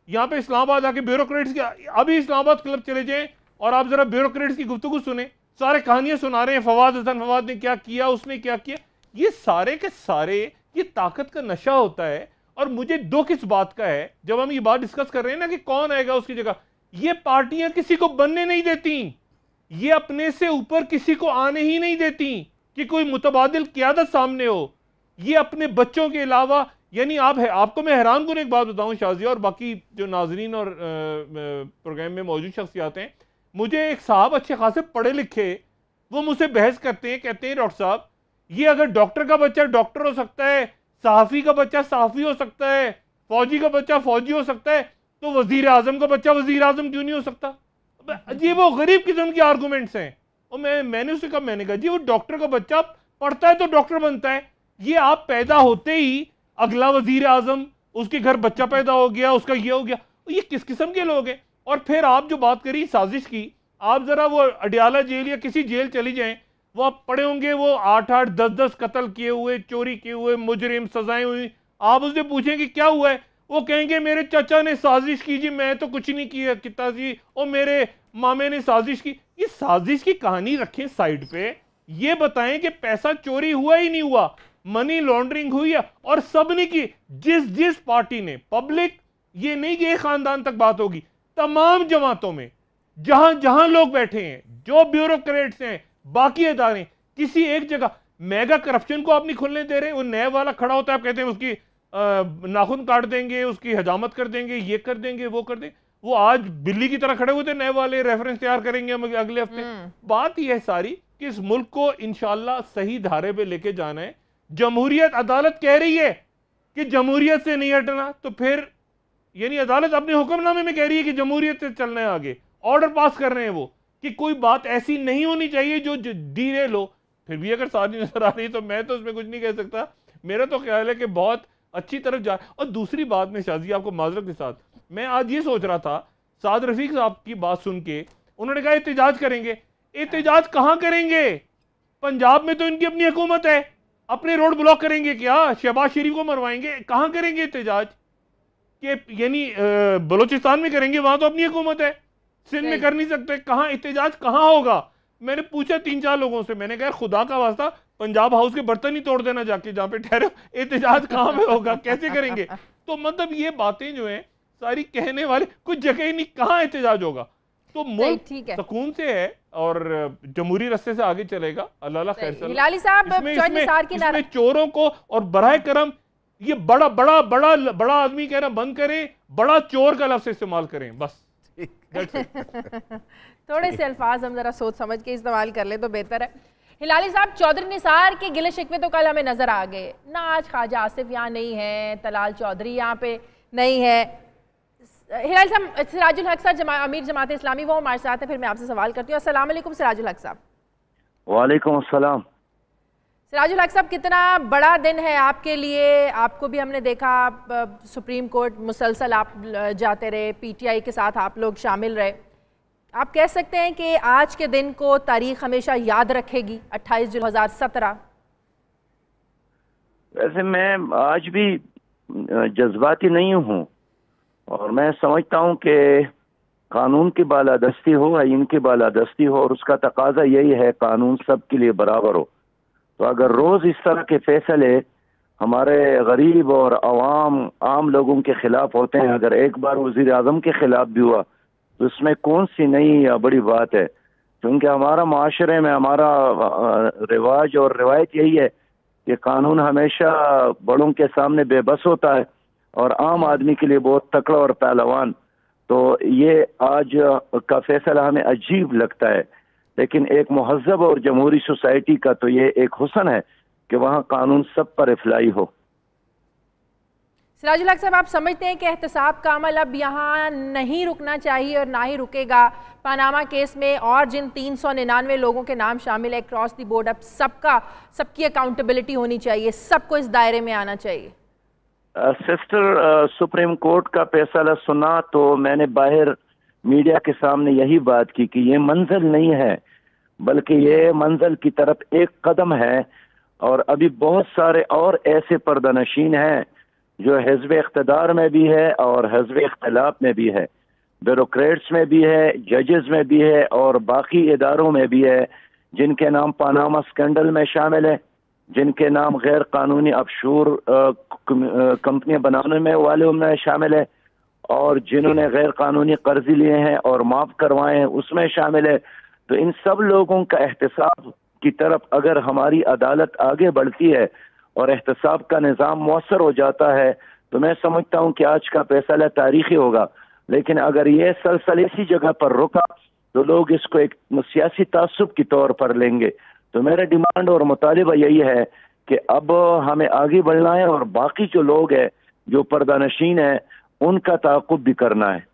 यहाँ पे इस्लामाबाद आके ब्यूरोक्रेट्स की, अभी इस्लामाबाद क्लब चले जाएं और आप जरा ब्यूरोक्रेट्स की गुफ्तगू सुने, सारे कहानियां सुना रहे हैं, फवाद ने क्या किया, उसने क्या किया। ये सारे के सारे ये ताकत का नशा होता है। और मुझे दुख इस बात का है, जब हम ये बात डिस्कस कर रहे हैं ना कि कौन आएगा उसकी जगह, ये पार्टियां किसी को बनने नहीं देती, ये अपने से ऊपर किसी को आने ही नहीं देती कि कोई मुतबादिल क़ियादत सामने हो। ये अपने बच्चों के अलावा, यानी आपको मैं हैरान करूं एक बात बताऊं शाजिया और बाकी जो नाजरीन और प्रोग्राम में मौजूद शख्सियात हैं, मुझे एक साहब अच्छे खासे पढ़े लिखे, वो मुझसे बहस करते हैं, कहते हैं डॉक्टर साहब, ये अगर डॉक्टर का बच्चा डॉक्टर हो सकता है, सहाफ़ी का बच्चा सहाफ़ी हो सकता है, फौजी का बच्चा फौजी हो सकता है, तो वजीर आजम का बच्चा वजीर आजम क्यों नहीं हो सकता? ये वो गरीब किस्म के आर्गूमेंट्स हैं। और मैंने उससे कहा, मैंने कहा जी वो डॉक्टर का बच्चा पढ़ता है तो डॉक्टर बनता है, ये आप पैदा होते ही अगला वजीर आजम, उसके घर बच्चा पैदा हो गया, उसका ये हो गया, ये किस किस्म के लोग हैं? और फिर आप जो बात करी साजिश की, आप जरा वो अडियाला जेल या किसी जेल चली जाएं, वो आप पढ़े होंगे, वो 8-8, 10-10 कत्ल किए हुए, चोरी किए हुए मुजरिम, सजाएं हुई, आप उससे पूछें कि क्या हुआ है, वो कहेंगे मेरे चाचा ने साजिश की जी, मैं तो कुछ नहीं किया किता जी, और मेरे मामे ने साजिश की। ये साजिश की कहानी रखें साइड पे, ये बताएं कि पैसा चोरी हुआ ही नहीं हुआ, मनी लॉन्ड्रिंग हुई है, और सबने की, जिस पार्टी ने, पब्लिक, ये नहीं कि एक खानदान तक बात होगी, तमाम जमातों में जहां जहां लोग बैठे हैं, जो ब्यूरोक्रेट्स हैं, बाकी अदारे, किसी एक जगह मेगा करप्शन को आप नहीं खुलने दे रहे। वो नए वाला खड़ा होता है, आप कहते हैं उसकी नाखून काट देंगे, उसकी हजामत कर देंगे, ये कर देंगे, वो कर देंगे। वो आज बिल्ली की तरह खड़े हुए थे, नए वाले रेफरेंस तैयार करेंगे हम अगले हफ्ते। बात यह है सारी कि इस मुल्क को इंशाल्लाह सही धारे पे लेके जाना है। जमहूरियत, अदालत कह रही है कि जमहूरियत से नहीं हटना, तो फिर यानी अदालत अपने हुक्मनामे में कह रही है कि जमहूरियत से चलना है आगे, ऑर्डर पास कर रहे हैं वो कि कोई बात ऐसी नहीं होनी चाहिए जो डीरेल हो। फिर भी अगर सारी नजर आ रही तो मैं तो उसमें कुछ नहीं कह सकता। मेरा तो ख्याल है कि बहुत अच्छी तरफ जा। और दूसरी बात में शाजी आपको माजरत के साथ, मैं आज ये सोच रहा था, साद रफीक साहब की बात सुन के, उन्होंने कहा एहतजाज करेंगे। एहतजाज कहाँ करेंगे? पंजाब में तो इनकी अपनी हुकूमत है, अपने रोड ब्लॉक करेंगे क्या? शहबाज शरीफ को मरवाएंगे? कहाँ करेंगे एहतजाज? कि यानी बलोचिस्तान में करेंगे, वहां तो अपनी हुकूमत है, सिंध में कर नहीं सकते, कहाँ एहतजाज कहाँ होगा? मैंने पूछा 3-4 लोगों से, मैंने कहा खुदा का वास्ता पंजाब हाउस के बर्तन ही तोड़ देना जाके जहाँ पे ठहरे, एहतजाज कहाँ पे होगा, कैसे करेंगे? तो मतलब ये बातें जो हैं सारी कहने वाले, कुछ जगह ही नहीं, कहाँ एहतजाज होगा? तो मुल्क सुकून से है और जमहूरी रास्ते से आगे चलेगा। अल्लाह खैर से। हिलाली साहब, इसमें चोरों को और बराह करम ये बड़ा बड़ा बड़ा बड़ा आदमी कह रहा बंद करें, बड़ा चोर का लफ्ज़ इस्तेमाल करें, बस। थोड़े से अल्फाज हम जरा सोच समझ के इस्तेमाल कर ले तो बेहतर है। हिलाली साहब, चौधरी निसार के गिले शिकवे तो कल हमें नजर आ गए ना, आज ख्वाजा आसिफ यहाँ नहीं है, तलाल चौधरी यहाँ पे नहीं है। हिलाली साहब, सिराजुल हक साहब अमीर जमात इस्लामी वो हमारे साथ है, फिर मैं आपसे सवाल करती हूँ। अस्सलाम वालेकुम सिराजुल हक साहब। वालेकुम अस्सलाम। सिराजुल हक साहब, कितना बड़ा दिन है आपके लिए, आपको भी हमने देखा सुप्रीम कोर्ट मुसलसल आप जाते रहे, पीटीआई के साथ आप लोग शामिल रहे। आप कह सकते हैं कि आज के दिन को तारीख हमेशा याद रखेगी, 28 जुलाई 2017? वैसे मैं आज भी जज्बाती नहीं हूँ और मैं समझता हूँ कि कानून की बालादस्ती हो, आईन की बालादस्ती हो, और उसका तकाजा यही है कानून सबके लिए बराबर हो। तो अगर रोज इस तरह के फैसले हमारे गरीब और आम लोगों के खिलाफ होते हैं, अगर एक बार वजीर आजम के खिलाफ भी हुआ तो इसमें कौन सी नई या बड़ी बात है? क्योंकि हमारा माशरे में हमारा रिवाज और रिवायत यही है कि कानून हमेशा बड़ों के सामने बेबस होता है और आम आदमी के लिए बहुत तकड़ा और पहलवान। तो ये आज का फैसला हमें अजीब लगता है, लेकिन एक महज़ब और जमहूरी सोसाइटी का तो ये एक हुस्न है कि वहाँ कानून सब पर इफ़लाई हो। सिराजुल हक साहब, आप समझते हैं कि एहतसाब का अमल अब यहाँ नहीं रुकना चाहिए और ना ही रुकेगा? पनामा केस में और जिन 399 लोगों के नाम शामिल है क्रॉस दी बोर्ड, अब सबकी अकाउंटेबिलिटी होनी चाहिए, सबको इस दायरे में आना चाहिए। सिस्टर, सुप्रीम कोर्ट का फैसला सुना तो मैंने बाहर मीडिया के सामने यही बात की कि ये मंजिल नहीं है, बल्कि ये मंजिल की तरफ एक कदम है। और अभी बहुत सारे और ऐसे पर्दानशीन हैं जो हिज़्ब इख्तिदार में भी है और हिज़्ब इख्तिलाफ में भी है, ब्यूरोक्रेट्स में भी है, जजेस में भी है और बाकी इदारों में भी है, जिनके नाम पनामा स्कैंडल में शामिल है, जिनके नाम गैर कानूनी ऑफशोर कंपनियां बनाने में वाले उनमें शामिल है, और जिन्होंने गैर कानूनी कर्जे लिए हैं और माफ करवाए हैं उसमें शामिल है। तो इन सब लोगों का एहतसाब की तरफ अगर हमारी अदालत आगे बढ़ती है और एहतसाब का निज़ाम मौसर हो जाता है तो मैं समझता हूँ कि आज का फैसला तारीखी होगा। लेकिन अगर ये सलसल इसी जगह पर रुका तो लोग इसको एक सियासी तासुब के तौर पर लेंगे। तो मेरा डिमांड और मुतालिबा यही है कि अब हमें आगे बढ़ना है और बाकी जो लोग हैं जो पर्दानशीन हैं उनका ताक़ुब भी करना है।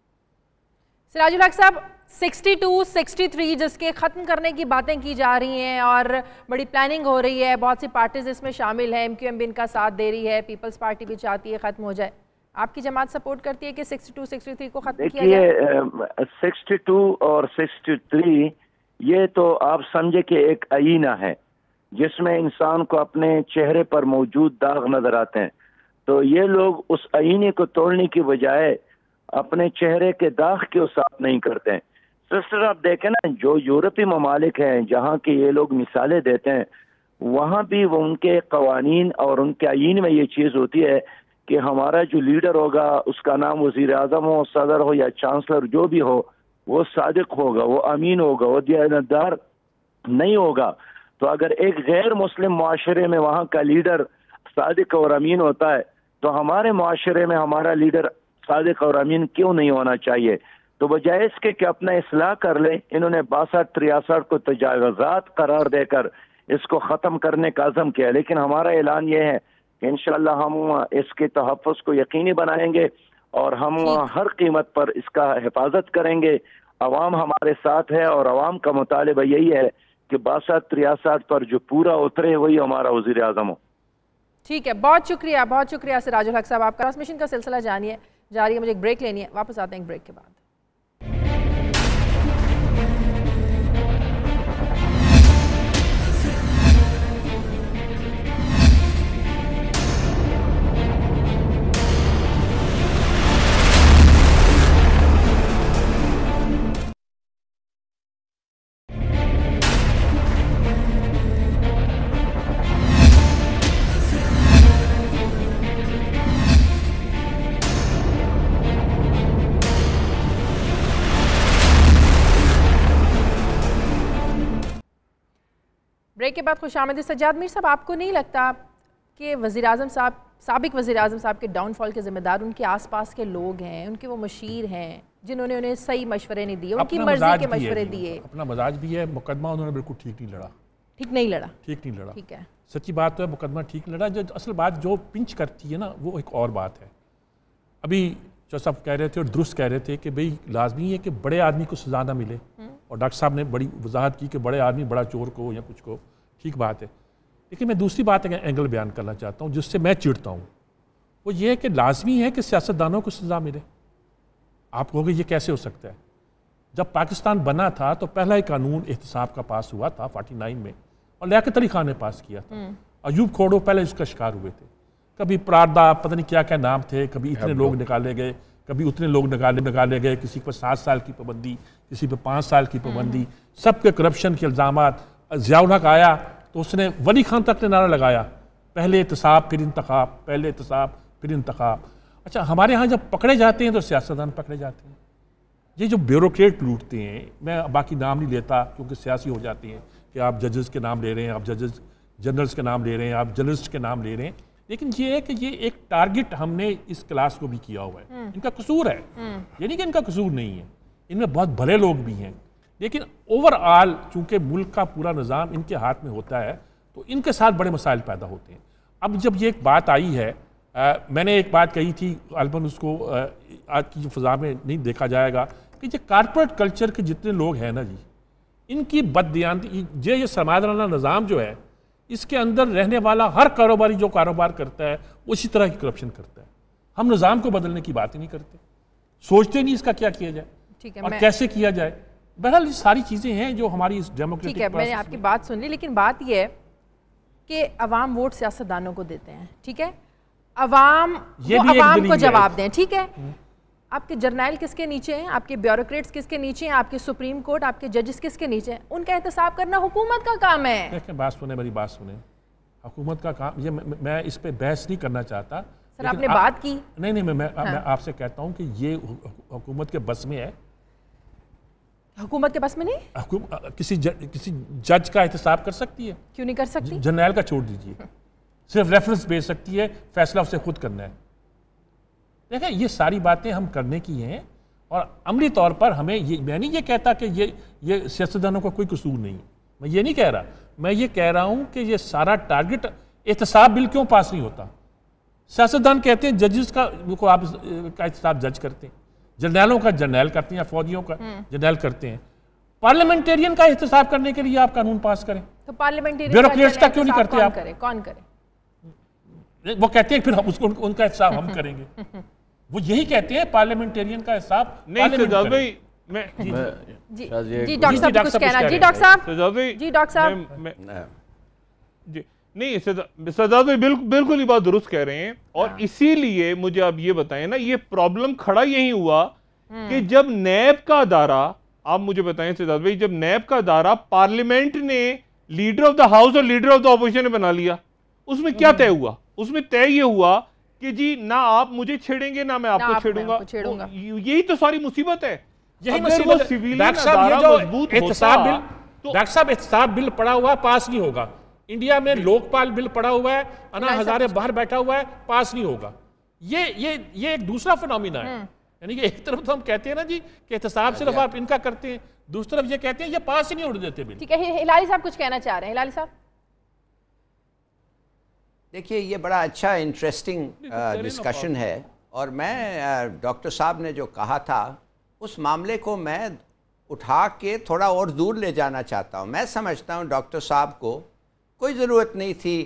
सिराजुल हक साहब, 62, 63 जिसके ख़त्म करने की बातें की जा रही हैं और बड़ी प्लानिंग हो रही है, बहुत सी पार्टीज इसमें शामिल है, MQM भी इनका साथ दे रही है, पीपल्स पार्टी भी चाहती है ख़त्म हो जाए। आपकी जमात सपोर्ट करती है कि 62, 63 को ख़त्म किया जाए? 62 और 63 ये तो आप समझे कि एक आईना है जिसमें इंसान को अपने चेहरे पर मौजूद दाग नजर आते हैं। तो ये लोग उस आईने को तोड़ने की बजाय अपने चेहरे के दाग के साफ नहीं करते हैं। सिस्टर, आप देखें ना, जो यूरोपीय ममालिक हैं जहाँ के ये लोग मिसालें देते हैं, वहाँ भी वो उनके कवानीन और उनके आईन में ये चीज़ होती है कि हमारा जो लीडर होगा उसका नाम वजीर आज़म हो, सदर हो या चांसलर जो भी हो, वो सादिक होगा, वो अमीन होगा, वो दियानतदार नहीं होगा। तो अगर एक गैर मुस्लिम माशरे में वहाँ का लीडर सादिक और अमीन होता है तो हमारे माशरे में हमारा लीडर सादिक और अमीन क्यों नहीं होना चाहिए? तो बजाय इसके कि अपना इस्लाह कर ले, इन्होंने 62-63 को तजावुज़ात करार देकर इसको ख़त्म करने का अज़म किया। लेकिन हमारा ऐलान ये है कि इंशाअल्लाह हम इसके तहफ़्फ़ुज़ को यकीनी बनाएंगे और हम हर कीमत पर इसका हिफाजत करेंगे। अवाम हमारे साथ है और अवाम का मुतालिबा यही है कि 62-63 पर जो पूरा उतरे वही हमारा वज़ीर आज़म हो। ठीक है, बहुत शुक्रिया सिराजुल हक साहब। आपका ट्रांसमिशन का सिलसिला जारी है, मुझे एक ब्रेक लेनी है, वापस आते हैं एक ब्रेक के बाद। ब्रेक के बाद खुशामदीद। सज्जाद मीर साहब, आपको नहीं लगता कि वज़ीर-ए-आज़म साहब, साबिक वज़ीर-ए-आज़म साहब के डाउनफॉल के ज़िम्मेदार उनके आसपास के लोग हैं, उनके वो मशीर हैं जिन्होंने उन्हें सही मशवरे नहीं दिए, उनकी मर्जी के मशवरे दिए? अपना मजाज भी है, मुकदमा उन्होंने बिल्कुल ठीक नहीं लड़ा। ठीक नहीं लड़ा? ठीक नहीं लड़ा, ठीक है। सच्ची बात तो है, मुकदमा ठीक लड़ा। जो असल बात जो पिंच करती है ना, वो एक और बात है। अभी जो साहब कह रहे थे और दुरुस्त कह रहे थे कि भाई लाजमी है कि बड़े आदमी को सजा ना मिले, और डॉक्टर साहब ने बड़ी वजाहत की कि बड़े आदमी बड़ा चोर को या कुछ को, ठीक बात है। लेकिन मैं दूसरी बात एंगल बयान करना चाहता हूँ जिससे मैं चिढ़ता हूँ, वो ये है कि लाजमी है कि सियासतदानों को सजा मिले। आप कहोगे ये कैसे हो सकता है? जब पाकिस्तान बना था तो पहला ही कानून एहतसाब का पास हुआ था 49 में, और लियाकत अली खान ने पास किया था। अयूब खोड़ो पहले इसका शिकार हुए थे। कभी प्रारदा, पता नहीं क्या क्या नाम थे, कभी इतने लोग निकाले गए, कभी उतने लोग निकाले गए, किसी पर 7 साल की पाबंदी, किसी पर 5 साल की पाबंदी, सबके करप्शन के इल्ज़ामात। ज़ियाउल हक आया तो उसने वली खान तक ने नारा लगाया, पहले एहतसाब फिर इंतखाब, पहले एहतसाब फिर इंतखाब। अच्छा, हमारे यहाँ जब पकड़े जाते हैं तो सियासतदान पकड़े जाते हैं। ये जो ब्यूरोक्रेट लूटते हैं, मैं बाकी नाम नहीं लेता क्योंकि सियासी हो जाती हैं कि आप जजेस के नाम ले रहे हैं, आप जजेस जनरल्स के नाम ले रहे हैं, आप जर्नलिस्ट के नाम ले रहे हैं। लेकिन ये है कि ये एक टारगेट हमने इस क्लास को भी किया हुआ है। इनका कसूर है, ये नहीं कि इनका कसूर नहीं है, इनमें बहुत भले लोग भी हैं। लेकिन ओवरऑल चूंकि मुल्क का पूरा निज़ाम इनके हाथ में होता है तो इनके साथ बड़े मसाइल पैदा होते हैं। अब जब ये एक बात आई है, मैंने एक बात कही थी, अलबन उसको आज की जो फ़ज़ा में नहीं देखा जाएगा कि ये कॉर्पोरेट कल्चर के जितने लोग हैं ना जी, इनकी बददियानती, ये सरमायादाराना निज़ाम जो है, इसके अंदर रहने वाला हर कारोबारी जो कारोबार करता है उसी तरह की करप्शन करता है। हम निज़ाम को बदलने की बात ही नहीं करते, सोचते नहीं इसका क्या किया जाए, ठीक है, और कैसे किया जाए। बहरहाल ये सारी चीज़ें हैं जो हमारी इस डेमोक्रेटिक ठीक है, मैंने आपकी बात सुन ली। लेकिन बात यह है कि अवाम वोट सियासतदानों को देते हैं, ठीक है, अवाम को जवाब दें, ठीक है। आपके जर्नैल किसके नीचे हैं, आपके ब्यूरोक्रेट्स किसके नीचे हैं, आपके सुप्रीम कोर्ट, आपके जजेस किसके नीचे हैं? उनका एहतसाब करना हुकूमत का काम है। देखिए, बात सुने, मेरी बात सुने, हुकूमत का काम ये मैं इस पे बहस नहीं करना चाहता। सर, आपने बात की। नहीं, मैं आपसे कहता हूँ कि ये हुकूमत के बस में है। हुकूमत के बस में नहीं? किसी जज का एहतसाब कर सकती है? क्यों नहीं कर सकती? जर्नैल का छोड़ दीजिए, सिर्फ रेफरेंस भेज सकती है, फैसला उसे खुद करना है। देखिए, ये सारी बातें हम करने की हैं, और अमली तौर पर हमें ये, मैं नहीं ये कहता कि ये सियासतदानों का कोई कसूर नहीं है, मैं ये नहीं कह रहा। मैं ये कह रहा हूँ कि ये सारा टारगेट, एहतसाब बिल क्यों पास नहीं होता? सियासतदान कहते हैं जजेस का आप एहतसाब जज करते हैं, जर्नैलों का जर्नैल करते हैं, या फौजियों का जर्नैल करते हैं। पार्लियामेंटेरियन का एहतसाब करने के लिए आप कानून पास करें, तो पार्लियामेंटेरियन ब्यूरोक्रेट्स का क्यों नहीं करते आप? कौन करे? वो कहते हैं फिर हम उसको उनका हिसाब हम करेंगे। वो यही कहते हैं पार्लियामेंटेरियन का हिसाब नहीं। सज्जाद भाई, जी डॉक्टर साहब कुछ कहना। जी डॉक्टर साहब, जी डॉक्टर साहब, जी नहीं, सज्जाद भाई बिल्कुल ही बात दुरुस्त कह रहे हैं। और इसीलिए मुझे आप ये बताएं ना, ये प्रॉब्लम खड़ा यही हुआ कि जब नैब का दायरा, आप मुझे बताएं सज्जाद भाई, जब नैब का दायरा पार्लियामेंट ने लीडर ऑफ द हाउस और लीडर ऑफ द ऑपोजिशन ने बना लिया, उसमें क्या तय हुआ? उसमें तय ये हुआ कि जी ना आप मुझे छेड़ेंगे ना मैं आपको छेड़ूंगा। यही तो सारी मुसीबत है, यही मुसीबत है। डॉक्टर साहब, ये जो एहतसाब बिल, डॉक्टर साहब एहतसाब बिल पड़ा हुआ है, पास नहीं होगा। इंडिया में लोकपाल बिल पड़ा हुआ है, अन्ना हजारे बाहर बैठा हुआ है, पास नहीं होगा। ये एक दूसरा फिनोमिना है। यानी कि एक तरफ तो हम कहते हैं ना जी कि एहतसाब सिर्फ आप इनका करते हैं, दूसरी तरफ ये कहते हैं ये पास ही नहीं होने देते बिल। ठीक है, हिलाली साहब कुछ कहना चाह रहे हैं। हिलाली साहब, देखिए, ये बड़ा अच्छा इंटरेस्टिंग डिस्कशन है, और मैं डॉक्टर साहब ने जो कहा था उस मामले को मैं उठा के थोड़ा और दूर ले जाना चाहता हूँ। मैं समझता हूँ डॉक्टर साहब को कोई ज़रूरत नहीं थी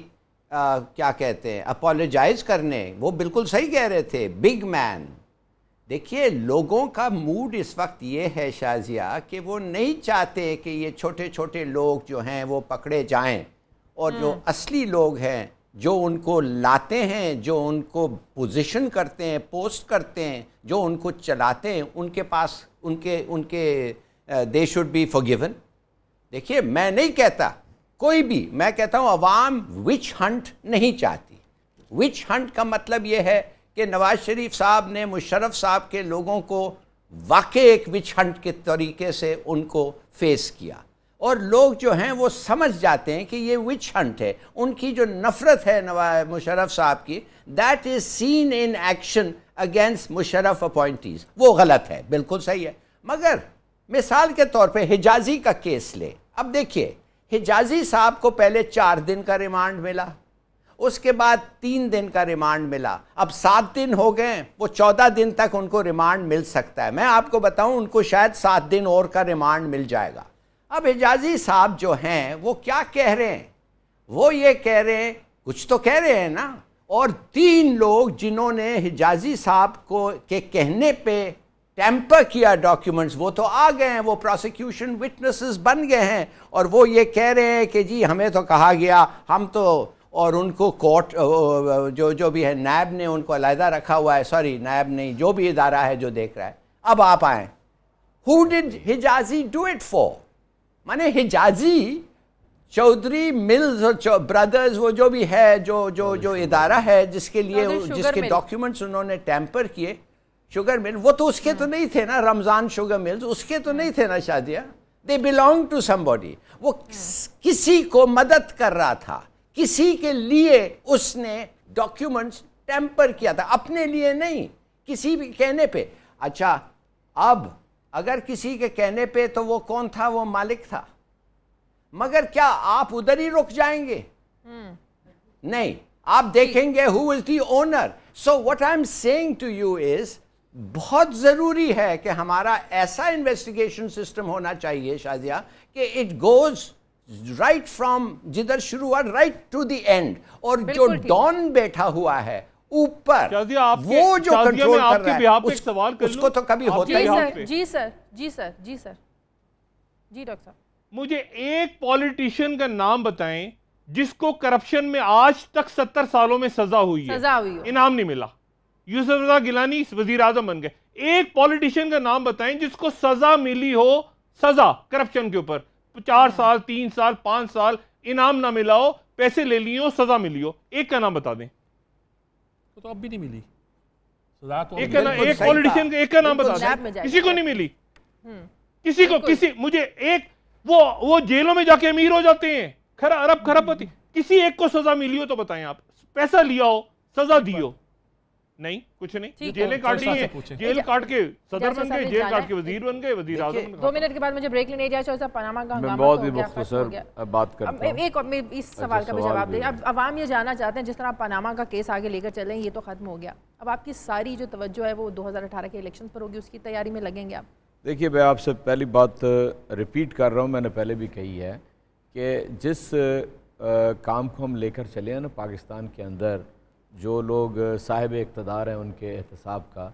क्या कहते हैं अपोलोजाइज़ करने, वो बिल्कुल सही कह रहे थे, बिग मैन। देखिए, लोगों का मूड इस वक्त ये है शाजिया कि वो नहीं चाहते कि ये छोटे छोटे लोग जो हैं वो पकड़े जाएं, और जो असली लोग हैं जो उनको लाते हैं, जो उनको पोजीशन करते हैं, पोस्ट करते हैं, जो उनको चलाते हैं, उनके पास उनके दे शुड बी फॉरगिवन। देखिए, मैं नहीं कहता कोई भी, मैं कहता हूँ अवाम विच हंट नहीं चाहती। विच हंट का मतलब ये है कि नवाज शरीफ साहब ने मुशर्रफ साहब के लोगों को वाकई एक विच हंट के तरीके से उनको फेस किया, और लोग जो हैं वो समझ जाते हैं कि ये विच हंट है। उनकी जो नफरत है नवाज मुशर्रफ साहब की, that is seen in action against Musharraf appointees. वो गलत है, बिल्कुल सही है। मगर मिसाल के तौर पे हिजाजी का केस ले। अब देखिए, हिजाजी साहब को पहले 4 दिन का रिमांड मिला, उसके बाद 3 दिन का रिमांड मिला, अब 7 दिन हो गए। वो 14 दिन तक उनको रिमांड मिल सकता है। मैं आपको बताऊं, उनको शायद 7 दिन और का रिमांड मिल जाएगा। अब हिजाजी साहब जो हैं वो क्या कह रहे हैं? वो ये कह रहे हैं, कुछ तो कह रहे हैं ना। और 3 लोग जिन्होंने हिजाजी साहब को के कहने पे टेम्पर किया डॉक्यूमेंट्स, वो तो आ गए हैं, वो प्रोसिक्यूशन विटनेसेस बन गए हैं। और वो ये कह रहे हैं कि जी हमें तो कहा गया, हम तो, और उनको कोर्ट जो भी है, नैब ने उनको अलहदा रखा हुआ है। सॉरी, नैब नहीं, जो भी इदारा है जो देख रहा है। अब आप आए, who did Hijazi do it for? माने हिजाजी, चौधरी मिल्स और ब्रदर्स, वो जो भी है, जो इदारा है जिसके लिए, जिसके डॉक्यूमेंट्स उन्होंने टैंपर किए, शुगर मिल, वो तो उसके तो नहीं थे ना। रमजान शुगर मिल्स उसके तो नहीं थे ना शादिया। They belong to somebody. वो किसी को मदद कर रहा था, किसी के लिए उसने डॉक्यूमेंट्स टैंपर किया था, अपने लिए नहीं, किसी भी कहने पे। अच्छा, अब अगर किसी के कहने पे, तो वो कौन था? वो मालिक था। मगर क्या आप उधर ही रुक जाएंगे? नहीं, आप देखेंगे who is the owner. So what I am saying to you is, बहुत जरूरी है कि हमारा ऐसा इन्वेस्टिगेशन सिस्टम होना चाहिए शाजिया कि इट गोज राइट फ्रॉम जिधर शुरू हुआ राइट टू द एंड। और जो डॉन बैठा हुआ है ऊपर, वो जो कंट्रोल कर रहा है, उसको तो कभी होता ही नहीं। जी सर, जी सर, जी सर, जी डॉक्टर साहब, मुझे एक पॉलिटिशियन का नाम बताएं जिसको करप्शन में आज तक 70 सालों में सजा हुई है, इनाम नहीं मिला। यूसुफ रजा गिलानी वजीर आजम बन गए। एक पॉलिटिशियन का नाम बताएं जिसको सजा मिली हो, सजा करप्शन के ऊपर, 4 साल, 3 साल, 5 साल, इनाम ना मिला हो, पैसे ले लिए हो, सजा मिली हो। एक का नाम बता दें। तो अब भी नहीं मिली सजा तो। एक पॉलिटिशियन का एक का नाम बता दें। किसी को नहीं मिली, किसी को, किसी, मुझे एक, वो जेलों में जाके अमीर हो जाते हैं, अरब खरबपति। किसी एक को सजा मिली हो तो बताएं आप। पैसा लिया हो, सजा दी हो, नहीं, कुछ नहीं। जेलें काटी हैं, जेल काट के सदर बन गए, जेल काट के वजीर बन गए, वजीर आजम। 2 मिनट के बाद मुझे ब्रेक लेने जाए। पनामा का हंगामा बहुत ही मुख्तसर बात करता हूं। एक और इस सवाल का भी जवाब दें। अब अवाम ये जानना चाहते हैं, जिस तरह पनामा का केस आगे लेकर चलें, ये तो खत्म हो गया, अब आपकी सारी जो तवज्जो है वो 2018 के इलेक्शन पर होगी, उसकी तैयारी में लगेंगे आप? देखिए, मैं आपसे पहली बात रिपीट कर रहा हूँ, मैंने पहले भी कही है कि जिस काम को हम लेकर चले हैं ना पाकिस्तान के अंदर, जो लोग साहिब इक़्तिदार हैं उनके एहतसाब का,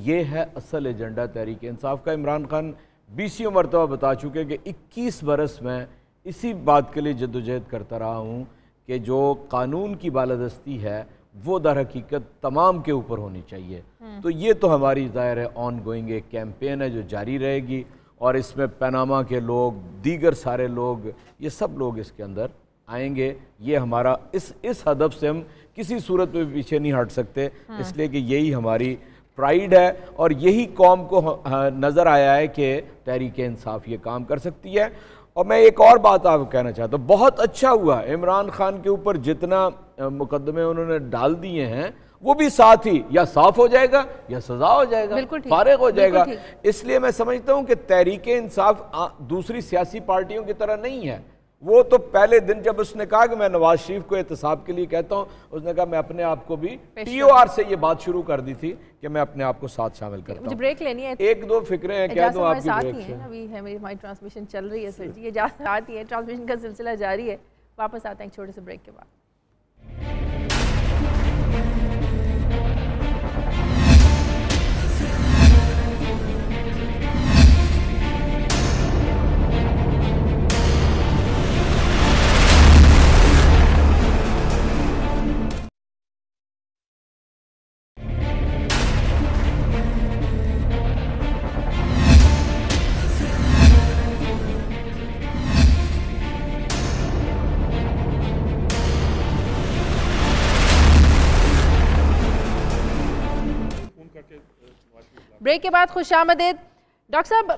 ये है असल एजेंडा तहरीक इंसाफ का। इमरान खान 20 मरतबा बता चुके हैं कि 21 बरस में इसी बात के लिए जद्दोजहद करता रहा हूँ कि जो कानून की बालादस्ती है वो दर हकीकत तमाम के ऊपर होनी चाहिए। तो ये तो हमारी ज़ाहिर है ऑन गोइंग एक कैंपेन है जो जारी रहेगी, और इसमें पनामा के लोग, दीगर सारे लोग, ये सब लोग इसके अंदर आएंगे। ये हमारा इस हदफ से हम किसी सूरत में पीछे नहीं हट सकते, इसलिए कि यही हमारी प्राइड है और यही कौम को नज़र आया है कि तहरीक इंसाफ ये काम कर सकती है। और मैं एक और बात आपको कहना चाहता हूँ, बहुत अच्छा हुआ इमरान खान के ऊपर जितना मुकदमे उन्होंने डाल दिए हैं, वो भी साथ ही या साफ हो जाएगा या सजा हो जाएगा, फारिग हो जाएगा। इसलिए मैं समझता हूँ कि तहरीक इंसाफ दूसरी सियासी पार्टियों की तरह नहीं है। वो तो पहले दिन जब उसने कहा कि मैं नवाज शरीफ को एहतसाब के लिए कहता हूँ, उसने कहा मैं अपने आप को भी TOR से ये बात शुरू कर दी थी कि मैं अपने आप को साथ शामिल करता हूँ। मुझे ब्रेक लेनी है, 1-2 फिक्रें हैं, कह दूं आपकी ब्रेक से। अभी हमारी ट्रांसमिशन चल रही है सर जी, ये साथ ही है, ट्रांसमिशन का सिलसिला जारी है। वापस आते हैं एक छोटे से ब्रेक के बाद। ब्रेक के बाद खुशामदीद। डॉक्टर साहब,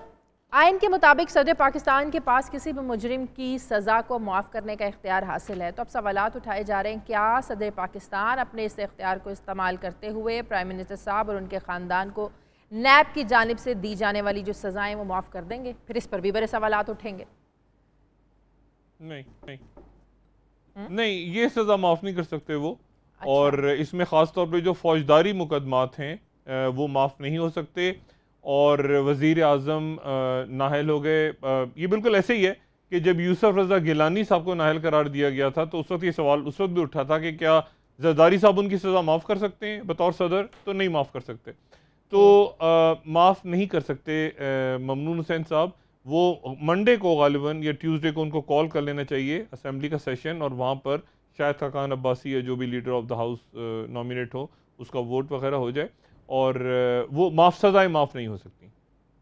आइन के मुताबिक सदर पाकिस्तान के पास किसी भी मुजरिम की सज़ा को मुआफ़ करने का इख्तियार हासिल है। तो अब सवालात उठाए जा रहे हैं, क्या सदर पाकिस्तान अपने इस इख्तियार को इस्तेमाल करते हुए प्राइम मिनिस्टर साहब और उनके ख़ानदान को नैब की जानिब से दी जाने वाली जो सज़ाएँ वो मुआफ़ कर देंगे? फिर इस पर भी बड़े सवालात उठेंगे। नहीं, ये सज़ा माफ़ नहीं कर सकते वो। अच्छा। और इसमें ख़ास तौर पे जो फौजदारी मुकदमात हैं वो माफ़ नहीं हो सकते। और वज़ीर आज़म नाहल हो गए, ये बिल्कुल ऐसे ही है कि जब यूसुफ रज़ा गिलानी साहब को नाहल करार दिया गया था तो उस वक्त ये सवाल उस वक्त भी उठा था कि क्या जरदारी साहब उनकी सज़ा माफ़ कर सकते हैं बतौर सदर? तो नहीं माफ़ कर सकते। तो माफ़ नहीं कर सकते ममनून हुसैन साहब। वो मंडे को गालिबन या ट्यूसडे को उनको कॉल कर लेना चाहिए असेंबली का सेशन, और वहाँ पर शायद खाकान अब्बासी या जो भी leader of the house nominate हो उसका वोट वगैरह हो जाए, और वो सज़ाएँ माफ़ नहीं हो सकती,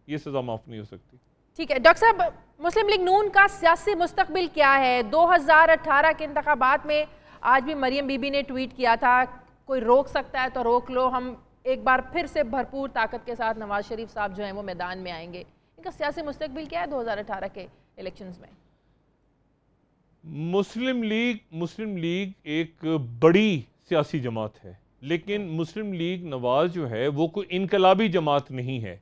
ये सज़ा माफ़ नहीं हो सकती। ठीक है डॉक्टर साहब, मुस्लिम लीग नून का सियासी मुस्तकबिल क्या है? 2018 के इंतखाबात में आज भी मरियम बीबी ने ट्वीट किया था, कोई रोक सकता है तो रोक लो, हम एक बार फिर से भरपूर ताकत के साथ नवाज शरीफ साहब जो हैं वो मैदान में आएंगे। इनका सियासी मुस्तकबिल क्या है 2018 के इलेक्शंस में? मुस्लिम लीग एक बड़ी सियासी जमात है, लेकिन मुस्लिम लीग नवाज जो है वो कोई इनकलाबी जमात नहीं है।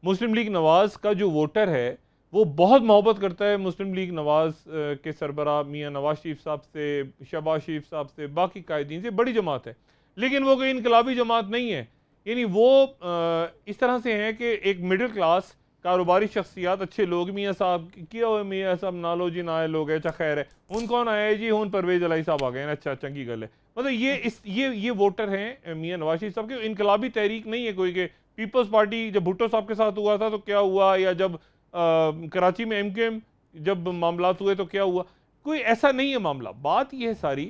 मुस्लिम लीग नवाज का जो वोटर है वो बहुत मोहब्बत करता है मुस्लिम लीग नवाज के सरबराह मियाँ नवाज शरीफ साहब से, शहबाज शरीफ साहब से, बाकी कायदीन से। बड़ी जमात है, लेकिन वो कोई इनकलाबी जमात नहीं है। यानी वो इस तरह से हैं कि एक मिडिल क्लास कारोबारी शख्सियात, अच्छे लोग, मियाँ साहब किया हुआ मियाँ साहब नालो जी ना आए लोग है, अच्छा खैर है, उन कौन आए जी, उन परवेज अलाई साहब आ गए, अच्छा चंगी गल है। मतलब ये वोटर हैं मियाँ नवाज शरीफ साहब के। इनकलाबी तहरीक नहीं है कोई, के पीपल्स पार्टी जब भुट्टो साहब के साथ हुआ था तो क्या हुआ, या जब कराची में MKM जब मामला हुए तो क्या हुआ, कोई ऐसा नहीं है मामला। बात यह है सारी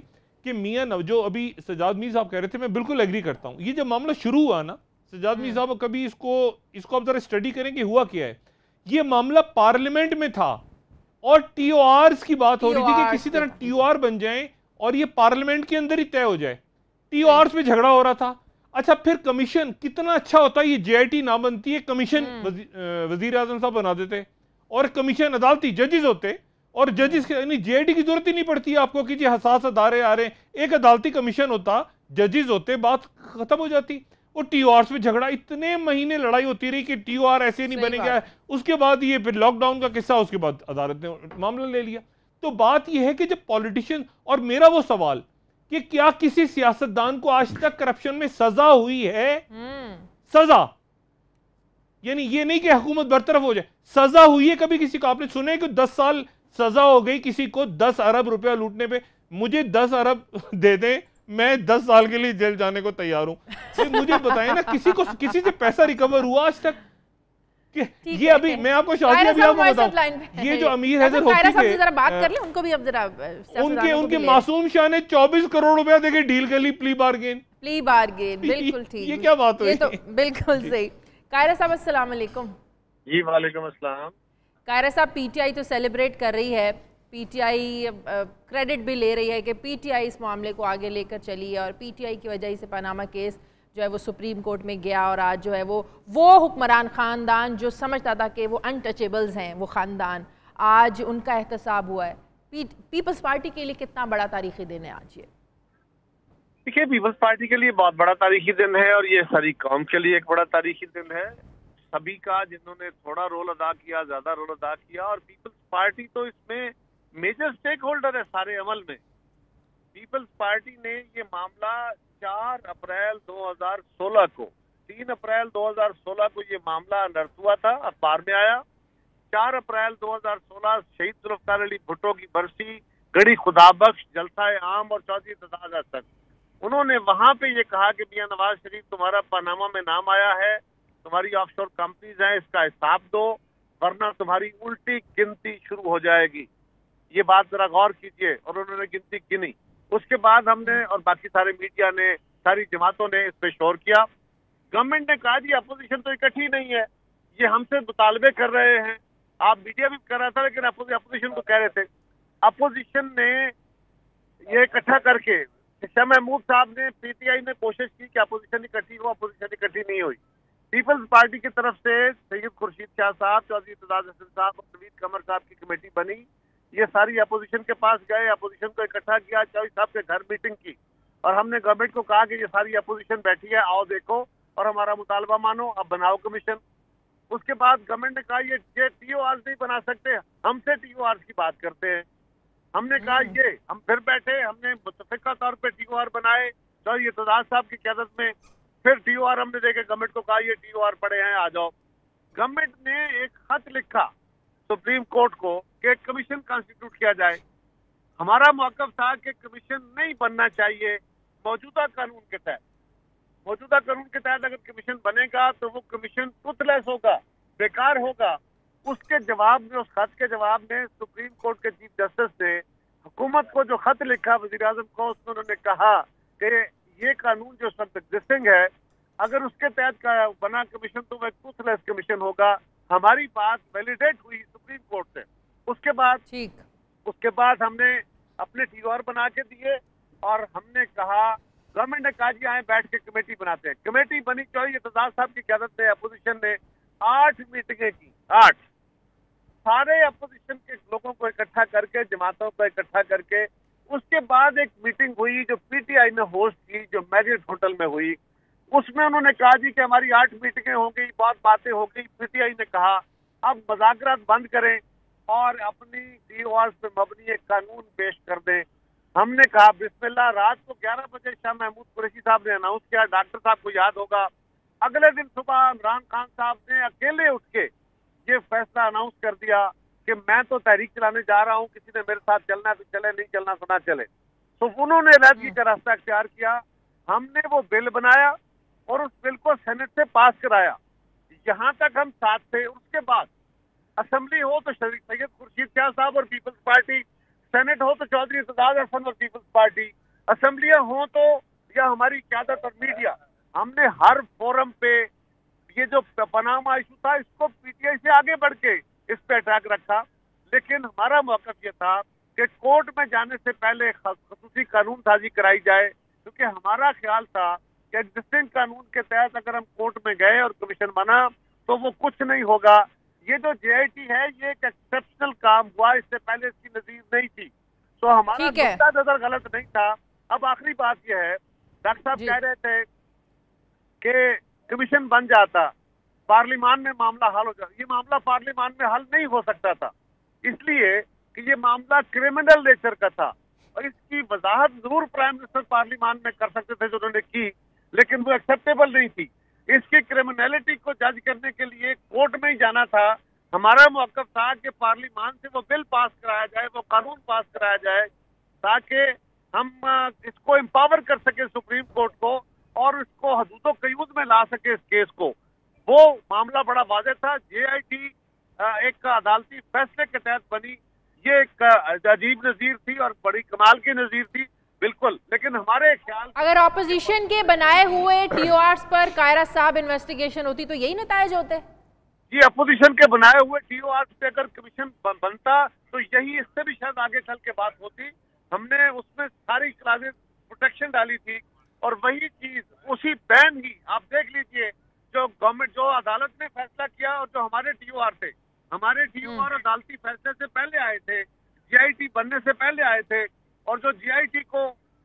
कि मियाँ जो अभी सजाद मीर साहब कह रहे थे, मैं बिल्कुल एग्री करता हूँ। ये जब मामला शुरू हुआ ना, सजाद मीर साहब कभी इसको आप जरा स्टडी करें कि हुआ क्या है। ये मामला पार्लियामेंट में था और TORs की बात हो रही थी कि किसी तरह TOR बन जाए और ये पार्लियामेंट के अंदर ही तय हो जाए। TORs पे झगड़ा हो रहा था। अच्छा, फिर कमीशन कितना अच्छा होता है, ये JIT ना बनती है, कमीशन वजीर आजम साहब बना देते, और कमीशन अदालती जजेस होते, और जजेस JIT की जरूरत ही नहीं पड़ती आपको कि जी हसास अदारे आ रहे हैं, एक अदालती कमीशन होता, जजेस होते, बात खत्म हो जाती। और TORs पे झगड़ा, इतने महीने लड़ाई होती रही कि TOR ऐसे नहीं बनेगा। उसके बाद ये फिर लॉकडाउन का किस्सा, उसके बाद अदालत ने मामला ले लिया। तो बात यह है कि जब पॉलिटिशियन, और मेरा वो सवाल कि क्या किसी सियासतदान को आज तक करप्शन में सजा हुई है? सजा, यानी ये नहीं कि हुकूमत बरतरफ हो जाए, सजा हुई है कभी किसी को? आपने सुना है कि 10 साल सजा हो गई किसी को 10 अरब रुपया लूटने पे? मुझे 10 अरब दे दें, मैं 10 साल के लिए जेल जाने को तैयार हूं। मुझे बताएं ना, किसी से पैसा रिकवर हुआ आज तक? ये अभी मैं आपको शादी अभी आपको बताऊं, ये जो अमीर हैदर होती थे, जरा बात कर ले, उनको भी अब जरा उनके मासूम शाह ने 24 करोड़ रुपया देके डील कर ली, प्ली बार्गेन। बिल्कुल ठीक। ये क्या बात हुई? ये तो बिल्कुल सही। कायरा साहब अस्सलाम वालेकुम। जी वालेकुम अस्सलाम। कायरा साहब, PTI तो सेलिब्रेट कर रही है, PTI क्रेडिट भी ले रही है कि PTI इस मामले को आगे लेकर चली है, और PTI की वजह से पनामा केस जो है वो सुप्रीम कोर्ट में गया, और आज जो है वो हुक्मरान ख़ानदान जो समझता था कि वो अनटचेबल्स हैं, वो ख़ानदान, आज उनका एहतसाब हुआ है। पीपल्स पार्टी के लिए कितना बड़ा तारीखी दिन है आज ये? देखिए, पीपल्स पार्टी के लिए बहुत बड़ा तारीखी दिन है, और ये सारी कौम के लिए एक बड़ा तारीखी दिन है, सभी का, जिन्होंने थोड़ा रोल अदा किया, ज्यादा रोल अदा किया। और पीपल्स पार्टी तो इसमें मेजर स्टेक होल्डर है सारे अमल में। पीपल्स पार्टी ने ये मामला 4 अप्रैल 2016 को, 3 अप्रैल 2016 को ये मामला अनर्थ हुआ था, अखबार में आया। 4 अप्रैल 2016 शहीद जुल्फ़िकार अली भुट्टो की बरसी, गड़ी खुदाबख्श, जलसा आम और चौधरी एतजाज हसन, उन्होंने वहां पे ये कहा कि मियां नवाज शरीफ, तुम्हारा पनामा में नाम आया है, तुम्हारी ऑफशोर कंपनीज हैं, इसका हिसाब दो, वरना तुम्हारी उल्टी गिनती शुरू हो जाएगी। ये बात जरा गौर कीजिए। और उन्होंने गिनती गिनी। उसके बाद हमने और बाकी सारे मीडिया ने, सारी जमातों ने इस पे शोर किया। गवर्नमेंट ने कहा जी अपोजिशन तो इकट्ठी नहीं है, ये हमसे मुतालबे कर रहे हैं। आप मीडिया भी कर रहा था, लेकिन अपोजिशन को कह रहे थे। अपोजिशन ने ये इकट्ठा करके, शाह महमूद साहब ने, PTI ने कोशिश की कि अपोजिशन इकट्ठी हो, अपोजिशन इकट्ठी नहीं हुई। पीपल्स पार्टी की तरफ से सैयद खुर्शीद शाह साहब, चौधरी इत्तेजाज हसन साहब और नवीद कमर साहब की कमेटी बनी। ये सारी अपोजिशन के पास गए, अपोजिशन को इकट्ठा किया, चौधरी साहब के घर मीटिंग की और हमने गवर्नमेंट को कहा कि ये सारी अपोजिशन बैठी है, आओ देखो और हमारा मुतालबा मानो, अब बनाओ कमीशन। उसके बाद गवर्नमेंट ने कहा ये TORs नहीं बना सकते, हमसे TORs की बात करते हैं। हमने कहा ये हम फिर बैठे, हमने मुतफिका तौर पे TOR बनाए चौधरी इत्तेजाज साहब की क़यादत में। फिर TOR हमने देखे, गवर्नमेंट को कहा ये TOR पड़े हैं, आ जाओ। गवर्नमेंट ने एक खत लिखा सुप्रीम कोर्ट को कि एक कमीशन कॉन्स्टिट्यूट किया जाए। हमारा मौक़िफ़ था कि कमीशन नहीं बनना चाहिए मौजूदा कानून के तहत। मौजूदा कानून के तहत अगर कमीशन बनेगा तो वो कमीशन टूथलेस होगा, बेकार होगा। उसके जवाब में, उस खत के जवाब में सुप्रीम कोर्ट के चीफ जस्टिस ने हुकूमत को जो खत लिखा वज़ीर आज़म को, उसमें उन्होंने कहा कि ये कानून जो सब एग्जिस्टिंग है, अगर उसके तहत का बना कमीशन तो वह टूथलेस कमीशन होगा। हमारी बात वैलिडेट हुई सुप्रीम कोर्ट से। उसके बाद हमने अपने TOR बना के दिए और हमने कहा, गवर्नमेंट ने कहा जी आए बैठ के कमेटी बनाते हैं। कमेटी बनी, चौधरी इत्तेजाज साहब की क़यादत में अपोजिशन ने 8 मीटिंगें की, 8 सारे अपोजिशन के लोगों को इकट्ठा करके, जमातों को इकट्ठा करके। उसके बाद एक मीटिंग हुई जो PTI ने होस्ट की, जो मैरियट होटल में हुई। उसमें उन्होंने कहा जी कि हमारी 8 मीटिंगें हो गई, बहुत बातें हो गई। PTI ने कहा अब मुज़ाकरात बंद करें और अपनी TORs पे मबनी एक कानून पेश कर दें। हमने कहा बिस्मिल्लाह। रात को 11 बजे शाह महमूद कुरैशी साहब ने अनाउंस किया, डॉक्टर साहब को याद होगा। अगले दिन सुबह इमरान खान साहब ने अकेले उठ के ये फैसला अनाउंस कर दिया कि मैं तो तहरीक चलाने जा रहा हूँ, किसी ने मेरे साथ चलना तो चले, नहीं चलना तो ना चले। तो उन्होंने अलहदगी का रास्ता अख्तियार किया। हमने वो बिल बनाया और उस बिल को सेनेट से पास कराया। यहाँ तक हम साथ थे। उसके बाद असेंबली हो तो सैयद खुर्शीद शाह साहब और पीपल्स पार्टी, सेनेट हो तो चौधरी इत्तेजाज हसन और पीपल्स पार्टी, असेंबलियां हो तो या हमारी क़यादत और मीडिया, हमने हर फोरम पे ये जो पनामा इशू था इसको PTI से आगे बढ़ के इस पे अटैक रखा। लेकिन हमारा मौक़िफ़ ये था कि कोर्ट में जाने से पहले ख़ुसूसी कानून साजी कराई जाए, क्योंकि हमारा ख्याल था कि एग्जिस्टिंग कानून के तहत अगर हम कोर्ट में गए और कमीशन बना तो वो कुछ नहीं होगा। ये जो JIT है ये एक एक्सेप्शनल काम हुआ, इससे पहले इसकी नज़ीर नहीं थी। तो हमारा नुक्ता नज़र गलत नहीं था। अब आखिरी बात यह है, डॉक्टर साहब कह रहे थे कि कमीशन बन जाता, पार्लियामान में मामला हल हो जाता। ये मामला पार्लियामान में हल नहीं हो सकता था, इसलिए कि ये मामला क्रिमिनल नेचर का था और इसकी वजाहत जरूर प्राइम मिनिस्टर पार्लियामान में कर सकते थे जो उन्होंने की, लेकिन वो एक्सेप्टेबल नहीं थी। इसकी क्रिमिनलिटी को जज करने के लिए कोर्ट में ही जाना था। हमारा मौक़िफ़ था कि पार्लियामान से वो बिल पास कराया जाए, वो कानून पास कराया जाए, ताकि हम इसको एम्पावर कर सके सुप्रीम कोर्ट को और इसको हदूदो क़यूद में ला सके इस केस को। वो मामला बड़ा वाज़ेह था। JIT एक अदालती फैसले के तहत बनी, ये एक अजीब नज़ीर थी और बड़ी कमाल की नज़ीर थी, बिल्कुल। लेकिन हमारे ख्याल, अगर ऑपोजिशन के बनाए हुए TORs पर कायरा साहब इन्वेस्टिगेशन होती तो यही नतायज होते। ये अपोजिशन के बनाए हुए TORs पे अगर कमीशन बनता तो यही, इससे भी शायद आगे चल के बात होती। हमने उसमें सारी क्लासेस प्रोटेक्शन डाली थी और वही चीज, उसी बैन ही आप देख लीजिए जो गवर्नमेंट, जो अदालत ने फैसला किया और जो हमारे TOR थे, हमारे TOR अदालती फैसले से पहले आए थे, JIT बनने से पहले आए थे। और जो JIT को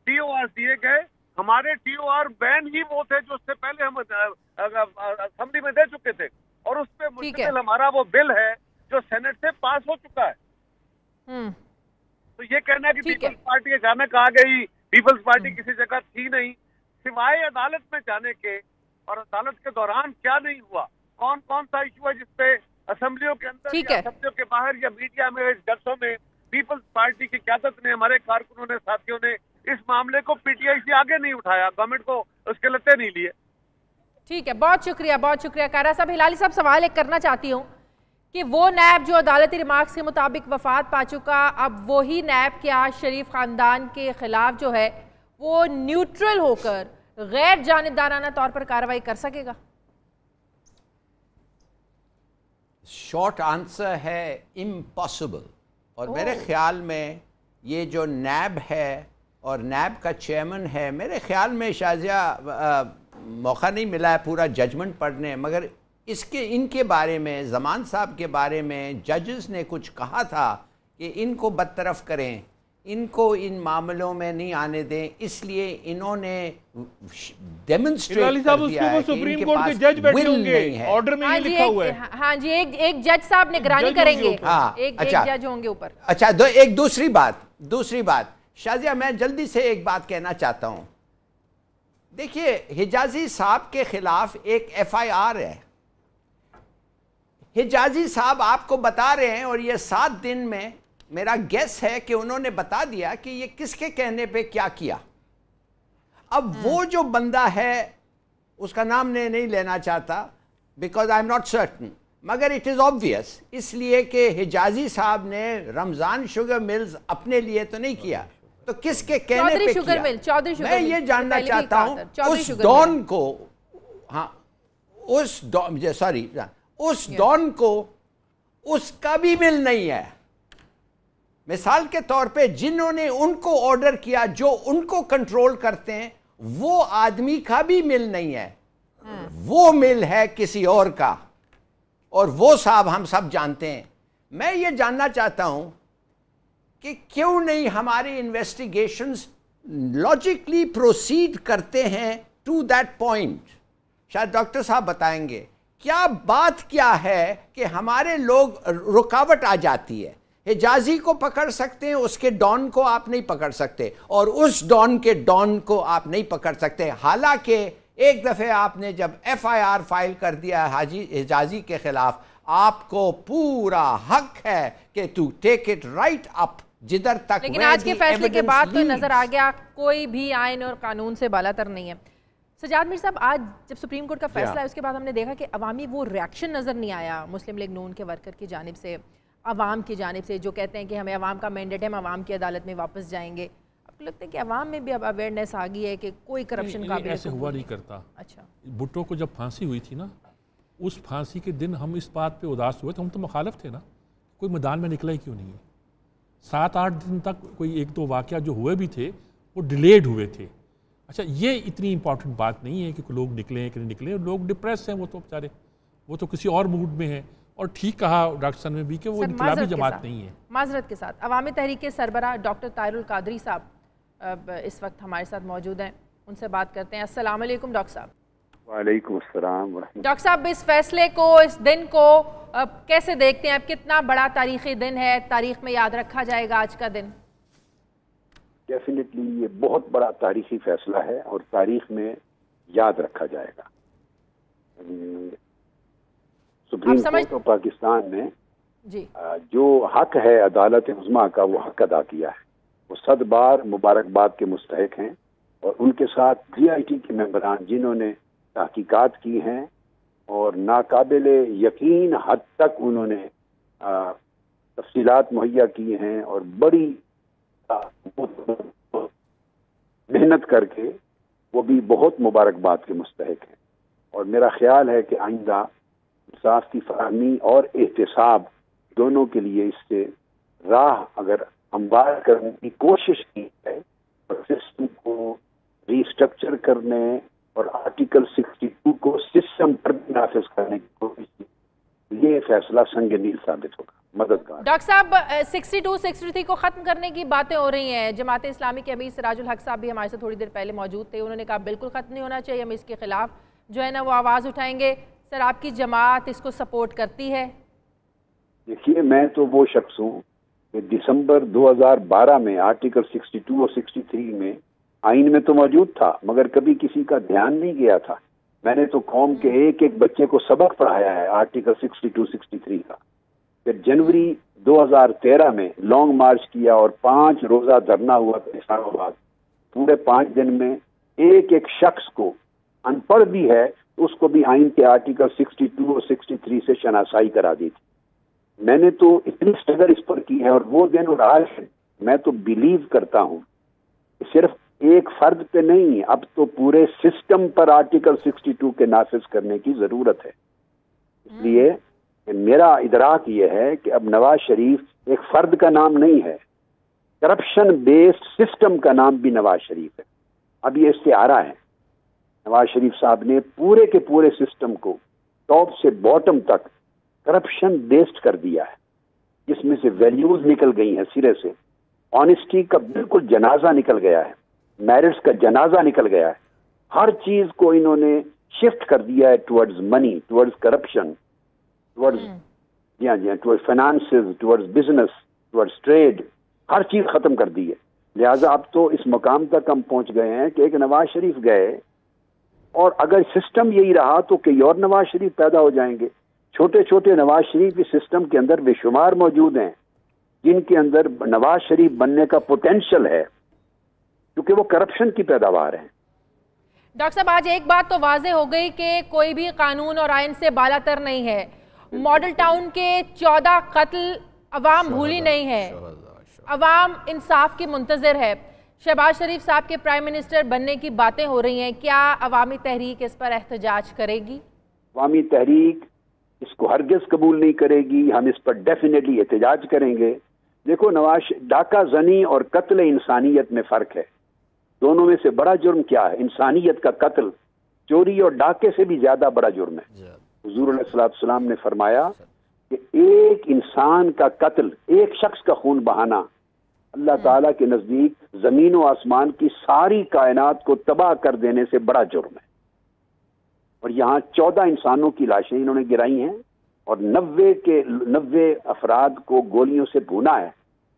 TOR दिए गए, हमारे TOR बैन ही वो थे जो उससे पहले हम असेंबली में दे चुके थे और उस पर मुश्किल हमारा वो बिल है जो सेनेट से पास हो चुका है। तो ये कहना है कि पीपल्स पार्टी अचानक आ गई, पीपल्स पार्टी किसी जगह थी नहीं, सिवाय अदालत में जाने के। और अदालत के दौरान क्या नहीं हुआ, कौन कौन सा इशू है जिसपे असेंबलियों के अंदर या असेंबलियों के बाहर या मीडिया में, जलसों में पीपल्स पार्टी की क़यादत ने, हमारे कारकुनों ने, साथियों ने इस मामले को PTI से आगे नहीं उठाया, गवर्नमेंट को उसके लत्ते नहीं लिए। ठीक है, बहुत शुक्रिया, बहुत शुक्रिया कायरा साहब। हिलाली साहब, सवाल एक करना चाहती हूँ कि वो नैब जो अदालती रिमार्क्स के मुताबिक वफात पा चुका, अब वही नैब क्या शरीफ ख़ानदान के ख़िलाफ़ जो है वो न्यूट्रल होकर गैर जानिबदाराना तौर पर कार्रवाई कर सकेगा? शॉर्ट आंसर है इम्पॉसिबल। और मेरे ख्याल में ये जो नैब है और नैब का चेयरमैन है, मेरे ख्याल में शाजिया मौका नहीं मिला है पूरा जजमेंट पढ़ने, मगर इनके बारे में, ज़मान साहब के बारे में जजेस ने कुछ कहा था कि इनको बरतरफ करें, इनको इन मामलों में नहीं आने दें, इसलिए इन्होंने डेमोन्स्ट्रेट कर दिया है कि सुप्रीम कोर्ट के जज बैठे होंगे, ऑर्डर में ये लिखा हुआ है। हाँ जी, एक जज साहब निगरानी करेंगे, एक जज होंगे ऊपर। अच्छा, एक दूसरी बात शाजिया, मैं जल्दी से एक बात कहना चाहता हूं। देखिए, हिजाजी साहब के खिलाफ एक FIR है। हिजाजी साहब आपको बता रहे हैं, और ये 7 दिन में मेरा गेस है कि उन्होंने बता दिया कि ये किसके कहने पे क्या किया। अब वो जो बंदा है, उसका नाम नहीं लेना चाहता because I am not certain, मगर इट इज़ ऑब्वियस, इसलिए कि हिजाजी साहब ने रमज़ान शुगर मिल्स अपने लिए तो नहीं किया, तो किसके कहने पे किया? मैं ये जानना चाहता हूं उस डॉन को, हाँ उस डॉन को उसका भी मिल नहीं है। मिसाल के तौर पे जिन्होंने उनको ऑर्डर किया, जो उनको कंट्रोल करते हैं, वो आदमी का भी मिल नहीं है, वो मिल है किसी और का, और वो साहब हम सब जानते हैं। मैं ये जानना चाहता हूं कि क्यों नहीं हमारे इन्वेस्टिगेशंस लॉजिकली प्रोसीड करते हैं टू दैट पॉइंट। शायद डॉक्टर साहब बताएंगे क्या बात क्या है कि हमारे लोग रुकावट आ जाती है। हिजाजी को पकड़ सकते हैं, उसके डॉन को आप नहीं पकड़ सकते, और उस डॉन के डॉन को आप नहीं पकड़ सकते। हालांकि एक दफ़े आपने जब FIR फाइल कर दिया हिजाजी के खिलाफ, आपको पूरा हक है कि to take it right up जिधर तक। लेकिन आज के फैसले के बाद तो नजर आ गया कोई भी आइन और कानून से बालातर नहीं है। सजाद मीर साहब, आज जब सुप्रीम कोर्ट का फैसला है, उसके बाद हमने देखा कि अवामी वो रिएक्शन नजर नहीं आया मुस्लिम लीग नून के वर्कर की जानिब से, अवाम की जानिब से, जो कहते हैं कि हमें अवाम का मैंडेट है, हम अवाम की अदालत में वापस जाएंगे। आपको लगता है कि अवाम में भी अब अवेयरनेस आ गई है कि कोई करप्शन का ऐसे हुआ नहीं करता। अच्छा, भुट्टो को जब फांसी हुई थी ना, उस फांसी के दिन हम इस बात पे उदास हुए थे, हम तो मुखालिफ थे ना, कोई मैदान में निकला ही क्यों नहीं है। 7-8 दिन तक कोई 1-2 वाक़या जो हुए भी थे वो डिलेड हुए थे। अच्छा, ये इतनी इंपॉर्टेंट बात नहीं है कि लोग निकले हैं कि नहीं निकले, लोग डिप्रेस हैं, वो तो बेचारे, वो तो किसी और मूड में हैं। और ठीक कहा डॉक्टर सन में भी कि वो इनकलाबी जमात नहीं है। माजरत के साथ अवामी तहरीक के सरबराह डॉक्टर ताहिरुल कादरी साहब इस वक्त हमारे साथ मौजूद हैं, उनसे बात करते हैं। अस्सलाम वालेकुम डॉक्टर साहब। वालेकुम अस्सलाम। डॉक्टर साहब, इस फैसले को, इस दिन को कैसे देखते हैं आप? कितना बड़ा तारीखी दिन है, तारीख में याद रखा जाएगा आज का दिन? डेफिनेटली ये बहुत बड़ा तारीखी फैसला है और तारीख में याद रखा जाएगा। सुप्रीम कोर्ट ऑफ पाकिस्तान ने जी जो हक है अदालत उज़्मा का, वो हक अदा किया है। वो 100 बार मुबारकबाद के मुस्तहिक हैं, और उनके साथ GIT के मेंबरान जिन्होंने तहकीकात की हैं और नाकाबिल यकीन हद तक उन्होंने तफसीलात मुहैया की हैं, और बड़ी मेहनत करके वो भी बहुत मुबारकबाद के मुस्तहिक हैं। और मेरा ख्याल है कि आइंदा इंसाफ की फराहमी और एहतसाब दोनों के लिए इससे राह अगर हमवार करने की कोशिश की है, और सिस्टम को रिस्ट्रक्चर करने और आर्टिकल 62 को सिस्टम पर नाफिज करने की कोशिश की, ये फैसला संगीन साबित होगा, मददगार। डॉक्टर साहब, 62, 63 को खत्म करने की बातें हो रही हैं। जमात इस्लामी के अमीर सिराजुल हक साहब भी हमारे साथ थोड़ी देर पहले मौजूद थे, उन्होंने कहा बिल्कुल खत्म नहीं होना चाहिए, हम इसके खिलाफ जो है ना वो आवाज़ उठाएंगे। सर, आपकी जमात इसको सपोर्ट करती है? देखिए, मैं तो वो शख्स हूँ कि दिसंबर 2012 में आर्टिकल 62 और 63 में आइन में तो मौजूद था, मगर कभी किसी का ध्यान नहीं गया था। मैंने तो कौम के एक एक बच्चे को सबक पढ़ाया है आर्टिकल 62, 63 का। फिर जनवरी 2013 में लॉन्ग मार्च किया और 5 रोजा धरना हुआ इस्लामाबाद। पूरे 5 दिन में एक एक शख्स को, अनपढ़ भी है उसको भी आइन के आर्टिकल 62 और 63 से शनासाई करा दी थी। मैंने तो इतनी स्ट्रगल इस पर की है, और वो दिन और आज मैं तो बिलीव करता हूँ सिर्फ एक फर्द पे नहीं, अब तो पूरे सिस्टम पर आर्टिकल 62 के नाफिज करने की जरूरत है। इसलिए मेरा इदराक ये है कि अब नवाज शरीफ एक फर्द का नाम नहीं है, करप्शन बेस्ड सिस्टम का नाम भी नवाज शरीफ है। अब ये इस्तिआरा है। नवाज शरीफ साहब ने पूरे के पूरे सिस्टम को टॉप से बॉटम तक करप्शन बेस्ड कर दिया है, जिसमें से वैल्यूज निकल गई हैं सिरे से, ऑनेस्टी का बिल्कुल जनाजा निकल गया है, मेरिट्स का जनाजा निकल गया है। हर चीज को इन्होंने शिफ्ट कर दिया है towards money, towards corruption, towards जी हाँ towards finances, towards business, towards trade, हर चीज खत्म कर दी है। लिहाजा अब तो इस मकाम तक हम पहुंच गए हैं कि एक नवाज शरीफ गए और अगर सिस्टम यही रहा तो कई और नवाज शरीफ पैदा हो जाएंगे। छोटे छोटे नवाज शरीफ इस सिस्टम के अंदर बेशुमार मौजूद हैं, जिनके अंदर नवाज शरीफ बनने का पोटेंशियल है, क्योंकि वो करप्शन की पैदावार हैं। डॉक्टर साहब, आज एक बात तो वाज़ेह हो गई कि कोई भी कानून और आइन से बालातर नहीं है। मॉडल टाउन के 14 कत्ल अवाम भूली नहीं है, अवाम इंसाफ की मुंतजर है। शहबाज शरीफ साहब के प्राइम मिनिस्टर बनने की बातें हो रही हैं, क्या अवामी तहरीक इस पर एहतजाज करेगी? अवामी तहरीक इसको हरगिज़ कबूल नहीं करेगी, हम इस पर डेफिनेटली एहतजाज करेंगे। देखो नवाज, डाका जनी और कत्ल इंसानियत में फ़र्क है। दोनों में से बड़ा जुर्म क्या है? इंसानियत का कत्ल चोरी और डाके से भी ज़्यादा बड़ा जुर्म है। हुजूर अलैहिस्सलाम ने फरमाया कि एक इंसान का कत्ल, एक शख्स का खून बहाना अल्लाह ताला के नज़दीक ज़मीन व आसमान की सारी कायनात को तबाह कर देने से बड़ा जुर्म है। और यहाँ 14 इंसानों की लाशें इन्होंने गिराई हैं और 90 अफराद को गोलियों से भूना है।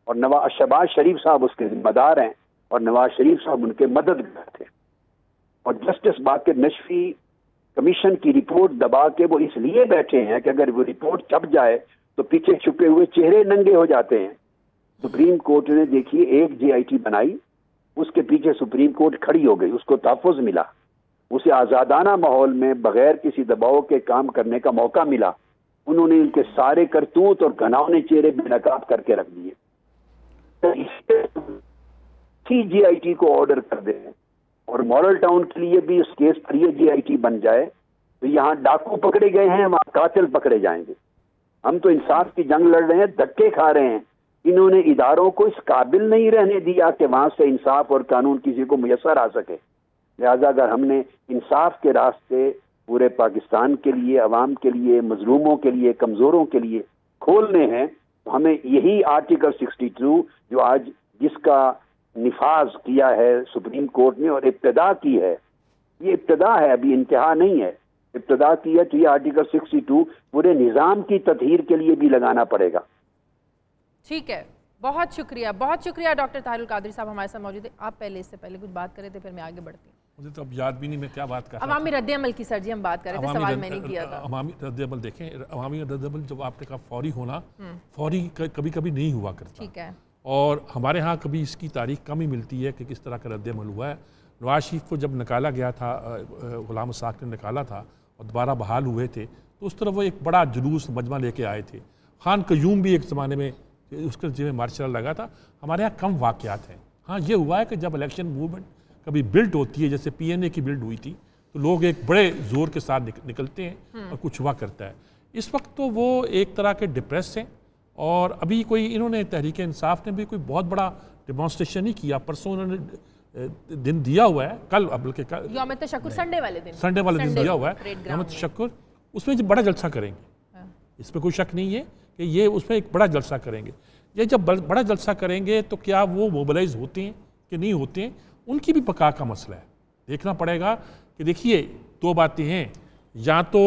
और शहबाज शरीफ साहब उसके जिम्मेदार हैं और नवाज शरीफ साहब उनके मददगार थे। और जस्टिस बाकर नशफी कमीशन की रिपोर्ट दबा के वो इसलिए बैठे हैं कि अगर वो रिपोर्ट छप जाए तो पीछे छुपे हुए चेहरे नंगे हो जाते हैं। सुप्रीम कोर्ट ने देखिए एक JIT बनाई, उसके पीछे सुप्रीम कोर्ट खड़ी हो गई, उसको तहफ़्फ़ुज़ मिला, उसे आज़ादाना माहौल में बगैर किसी दबाव के काम करने का मौका मिला। उन्होंने उनके सारे करतूत और घनावने चेहरे बेनकाब करके रख दिए। तो इसी JIT को ऑर्डर कर दें और मॉडल टाउन के लिए भी इस केस पर यह JIT बन जाए तो यहाँ डाकू पकड़े गए हैं, वहाँ कातिल पकड़े जाएंगे। हम तो इंसाफ की जंग लड़ रहे हैं, धक्के खा रहे हैं। इन्होंने इदारों को इस काबिल नहीं रहने दिया कि वहां से इंसाफ और कानून किसी को मुयसर आ सके। लिहाजा अगर हमने इंसाफ के रास्ते पूरे पाकिस्तान के लिए, अवाम के लिए, मजलूमों के लिए, कमज़ोरों के लिए खोलने हैं तो हमें यही आर्टिकल 62 जो आज जिसका निफाज किया है सुप्रीम कोर्ट ने और इब्तिदा की है, ये इब्तिदा है, अभी इंतहा नहीं है, इब्तिदा की है, तो ये आर्टिकल 62 पूरे निज़ाम की तत्हीर के लिए भी लगाना पड़ेगा। ठीक है, बहुत शुक्रिया डॉक्टर ताहिरुल कादरी साहब हमारे साथ मौजूद है। आप पहले इससे पहले कुछ बात करे थे, फिर मैं आगे बढ़ती हूँ। मुझे तो अब याद भी नहीं मैं क्या बात कर रहा था। अवामी रद्द-ए-अमल की सर जी हम बात कर रहे थे, सवाल मैंने किया था। अवामी रद्द-ए-अमल देखें, अवामी रद्द-ए-अमल जब आपने कहा फौरी होना, फौरी कभी कभी नहीं हुआ करता। ठीक है। और हमारे यहाँ कभी इसकी तारीख कम ही मिलती है कि किस तरह का रद्द-ए-अमल हुआ है। नवाज शरीफ को जब निकाला गया था, गुलाम साख ने निकाला था और दोबारा बहाल हुए थे, तो उस तरफ वो एक बड़ा जुलूस मजमा लेके आए थे। खान कयूम भी एक ज़माने में उसके जिम्मे मार्शल लगा था। हमारे यहाँ कम वाक़यात हैं। हाँ, ये हुआ है कि जब इलेक्शन मूवमेंट कभी बिल्ड होती है, जैसे PNA की बिल्ड हुई थी, तो लोग एक बड़े ज़ोर के साथ निकलते हैं और कुछ हुआ करता है। इस वक्त तो वो एक तरह के डिप्रेस हैं और अभी कोई इन्होंने तहरीक इंसाफ ने भी कोई बहुत बड़ा डिमॉन्स्ट्रेशन नहीं किया। परसों उन्होंने दिन दिया हुआ है, कल बल्कि यौम तशक्कुर संडे वाले दिन दिया हुआ है यौम तशक्कुर, उसमें जो बड़ा जलसा करेंगे, इसमें कोई शक नहीं है कि ये उसमें एक बड़ा जलसा करेंगे। ये जब बड़ा जलसा करेंगे तो क्या वो मोबिलाइज होते हैं कि नहीं होते हैं, उनकी भी बका का मसला है। देखना पड़ेगा कि देखिए दो बातें हैं, या तो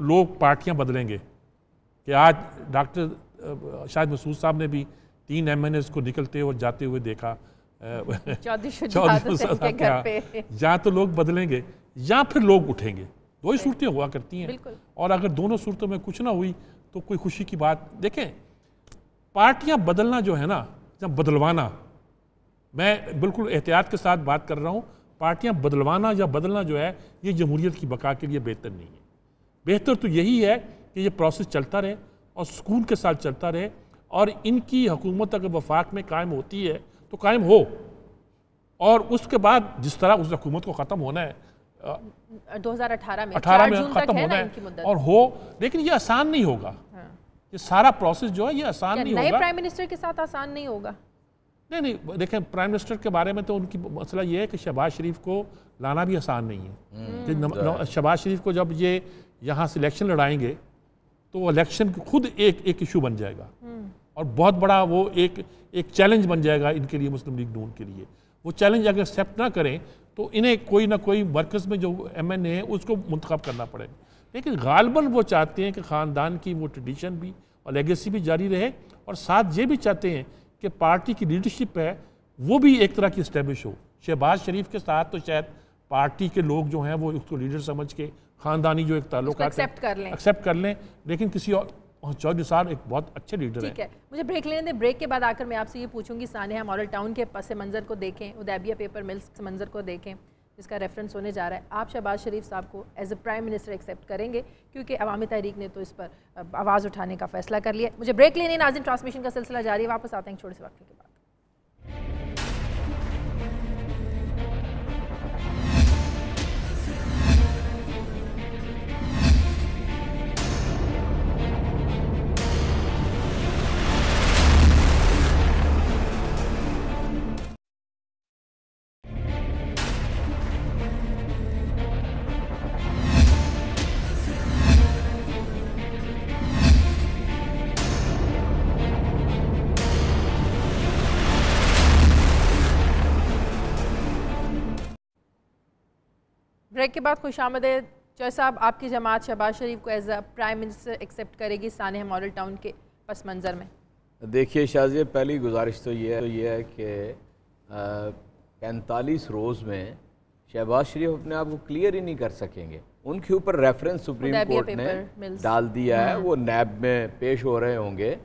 लोग पार्टियां बदलेंगे कि आज डॉक्टर शाहिद मसूद साहब ने भी 3 MNAs को निकलते और जाते हुए देखा या तो लोग बदलेंगे या फिर लोग उठेंगे। दो ही सूरतें हुआ करती हैं और अगर दोनों सूरतों में कुछ ना हुई तो कोई खुशी की बात। देखें, पार्टियां बदलना जो है ना, जब बदलवाना, मैं बिल्कुल एहतियात के साथ बात कर रहा हूं, पार्टियां बदलवाना या बदलना जो है ये जमहूरियत की बका के लिए बेहतर नहीं है। बेहतर तो यही है कि ये प्रोसेस चलता रहे और सुकून के साथ चलता रहे और इनकी हुकूमत अगर वफाक में कायम होती है तो कायम हो, और उसके बाद जिस तरह उस हुकूमत को ख़त्म होना है 2018 में ख़त्म होना है और हो, लेकिन ये आसान नहीं होगा। ये सारा प्रोसेस जो है ये आसान नहीं होगा। नए प्राइम मिनिस्टर के साथ आसान नहीं होगा। नहीं, देखें प्राइम मिनिस्टर के बारे में तो उनकी मसला ये है कि शहबाज शरीफ को लाना भी आसान नहीं है कि शहबाज शरीफ को जब ये यहाँ से इलेक्शन लड़ाएंगे तो इलेक्शन खुद एक इशू बन जाएगा और बहुत बड़ा वो एक चैलेंज बन जाएगा इनके लिए, मुस्लिम लीग नून के लिए। वो चैलेंज अगर एक्सेप्ट ना करें तो इन्हें कोई ना कोई वर्कर्स में जो MNA है उसको मुंतखब करना पड़ेगा। लेकिन गालबन वो चाहते हैं कि ख़ानदान की वो ट्रेडिशन भी और लेगेसी भी जारी रहे, और साथ ये भी चाहते हैं कि पार्टी की लीडरशिप है वो भी एक तरह की इस्टेब्लिश हो। शहबाज शरीफ के साथ तो शायद पार्टी के लोग जो हैं वो उसको लीडर समझ के ख़ानदानी जो एक ताल्लुकात एक्सेप्ट कर लें, लेकिन किसी और चौधरी साहब एक बहुत अच्छे लीडर हैं। ठीक है, मुझे ब्रेक लेने दें। ब्रेक के बाद आकर मैं आपसे ये पूछूंगी, सानेहा मॉडल टाउन के पस मंज़र को देखें, उदैबिया पेपर मिल्स के मंज़र को देखें जिसका रेफरेंस होने जा रहा है। आप शहबाज शरीफ साहब को as a prime minister accept करेंगे? क्योंकि अवामी तहरीक ने तो इस पर आवाज़ उठाने का फैसला कर लिया। मुझे ब्रेक लेने, नाज़रीन ट्रांसमिशन का सिलसिला जारी है, वापस आते हैं छोटे से वक्त के बाद। ब्रेक के बाद खुशामदीद। चौधरी साहब, आपकी जमात शहबाज शरीफ को as a prime minister accept करेगी सानेहा मॉडल टाउन के पस मंज़र में? देखिए शाज़िया, पहली गुजारिश तो ये है कि 45 रोज़ में शहबाज शरीफ अपने आप को क्लियर ही नहीं कर सकेंगे। उनके ऊपर रेफरेंस सुप्रीम कोर्ट ने डाल दिया है, वो नैब में पेश हो रहे होंगे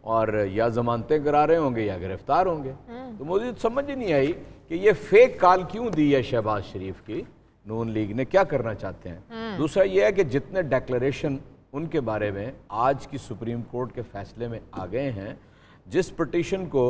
और या जमानतें करा रहे होंगे या गिरफ्तार होंगे। तो मुझे समझ ही नहीं आई कि ये फेक कॉल क्यों दी है शहबाज शरीफ की, नून लीग ने क्या करना चाहते हैं। दूसरा यह है कि जितने डिक्लेरेशन उनके बारे में आज की सुप्रीम कोर्ट के फैसले में आ गए हैं, जिस पिटीशन को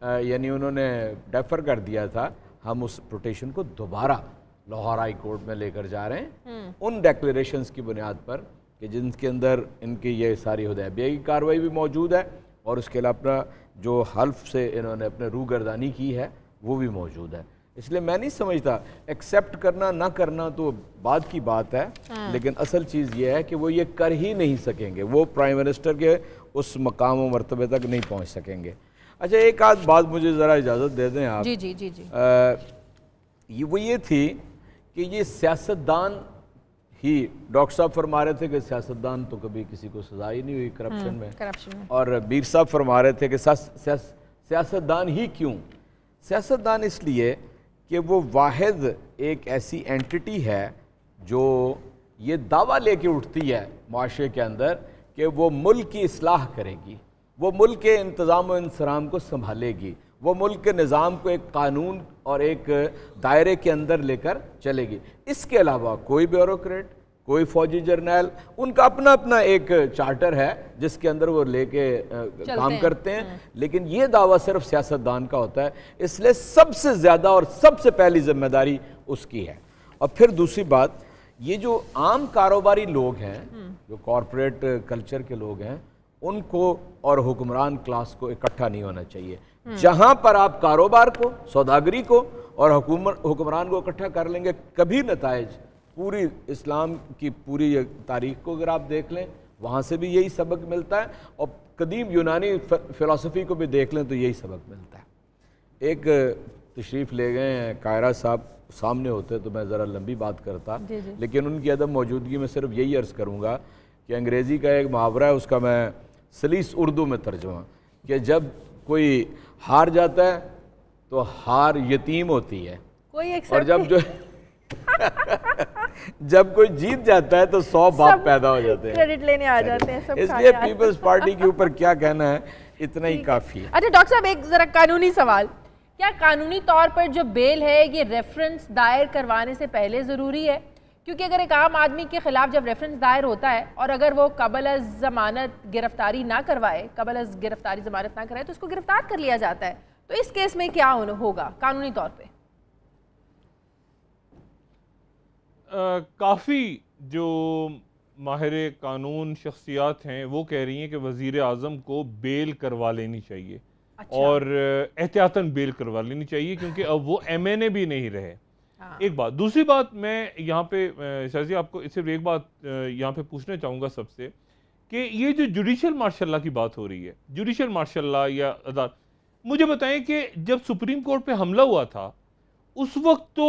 यानी उन्होंने डेफर कर दिया था, हम उस पिटीशन को दोबारा लाहौर हाई कोर्ट में लेकर जा रहे हैं उन डिक्लेरेशंस की बुनियाद पर कि जिनके अंदर इनकी ये सारी हुदैबिया की कार्रवाई भी मौजूद है और उसके अलावा जो हल्फ से इन्होंने अपने रूगर्दानी की है वो भी मौजूद है। इसलिए मैं नहीं समझता, एक्सेप्ट करना ना करना तो बाद की बात है, लेकिन असल चीज़ ये है कि वो ये कर ही नहीं सकेंगे, वो प्राइम मिनिस्टर के उस मकाम व मरतबे तक नहीं पहुंच सकेंगे। अच्छा, एक आध बात मुझे ज़रा इजाज़त दे दें आप। जी जी जी जी। वो ये थी कि ये सियासतदान ही, डॉक्टर साहब फरमा रहे थे कि सियासतदान तो कभी किसी को सजा ही नहीं हुई करप्शन में, और बीर साहब फरमा रहे थे कि सियासतदान ही क्यों? सियासतदान इसलिए कि वो वाहिद एक ऐसी एंटिटी है जो ये दावा लेके उठती है माशरे के अंदर कि वो मुल्क की इस्लाह करेगी, वो मुल्क के इंतज़ाम व इंसराम को संभालेगी, वो मुल्क के निज़ाम को एक कानून और एक दायरे के अंदर लेकर चलेगी। इसके अलावा कोई ब्यूरोक्रेट, कोई फौजी जर्नैल, उनका अपना अपना एक चार्टर है जिसके अंदर वो लेके काम करते हैं, लेकिन ये दावा सिर्फ सियासतदान का होता है, इसलिए सबसे ज़्यादा और सबसे पहली जिम्मेदारी उसकी है। और फिर दूसरी बात, ये जो आम कारोबारी लोग हैं, जो कॉरपोरेट कल्चर के लोग हैं, उनको और हुक्मरान क्लास को इकट्ठा नहीं होना चाहिए। जहां पर आप कारोबार को, सौदागरी को और हुक्मरान को इकट्ठा कर लेंगे, कभी नताइज, पूरी इस्लाम की पूरी तारीख को अगर आप देख लें, वहाँ से भी यही सबक मिलता है, और कदीम यूनानी फ़िलासफ़ी को भी देख लें तो यही सबक मिलता है। एक तशरीफ़ ले गए हैं कायरा साहब, सामने होते तो मैं ज़रा लंबी बात करता, लेकिन उनकी अदम मौजूदगी में सिर्फ यही अर्ज़ करूँगा कि अंग्रेज़ी का एक मुहावरा है, उसका मैं सलीस उर्दू में तर्जुमा, कि जब कोई हार जाता है तो हार यतीम होती है, और जब कोई जीत जाता है तो 100 बाप पैदा हो जाते हैं, क्रेडिट लेने आ जाते हैं सब। इसलिए पीपल्स पार्टी के ऊपर क्या कहना है, इतना ही काफ़ी है। अच्छा डॉक्टर साहब, एक जरा कानूनी सवाल, क्या कानूनी तौर पर जो बेल है ये रेफरेंस दायर करवाने से पहले ज़रूरी है? क्योंकि अगर एक आम आदमी के खिलाफ जब रेफरेंस दायर होता है और अगर वो कबल ज़मानत गिरफ्तारी ना करवाए, कबल गिरफ्तारी ज़मानत ना कराए, तो उसको गिरफ्तार कर लिया जाता है। तो इस केस में क्या होगा कानूनी तौर पे? काफ़ी जो माहिर कानून शख्सियात हैं वो कह रही हैं कि वज़ीर आज़म को बेल करवा लेनी चाहिए। अच्छा। और एहतियातन बेल करवा लेनी चाहिए, क्योंकि अब वो MNA भी नहीं रहे। हाँ। एक बात। दूसरी बात, मैं यहाँ पे शाजी आपको सिर्फ एक बात यहाँ पे पूछना चाहूँगा सबसे, कि ये जो जुडिशल मार्शल लॉ की बात हो रही है, जुडिशल मार्शल लॉ या अदालत, मुझे बताएं कि जब सुप्रीम कोर्ट पे हमला हुआ था उस वक्त तो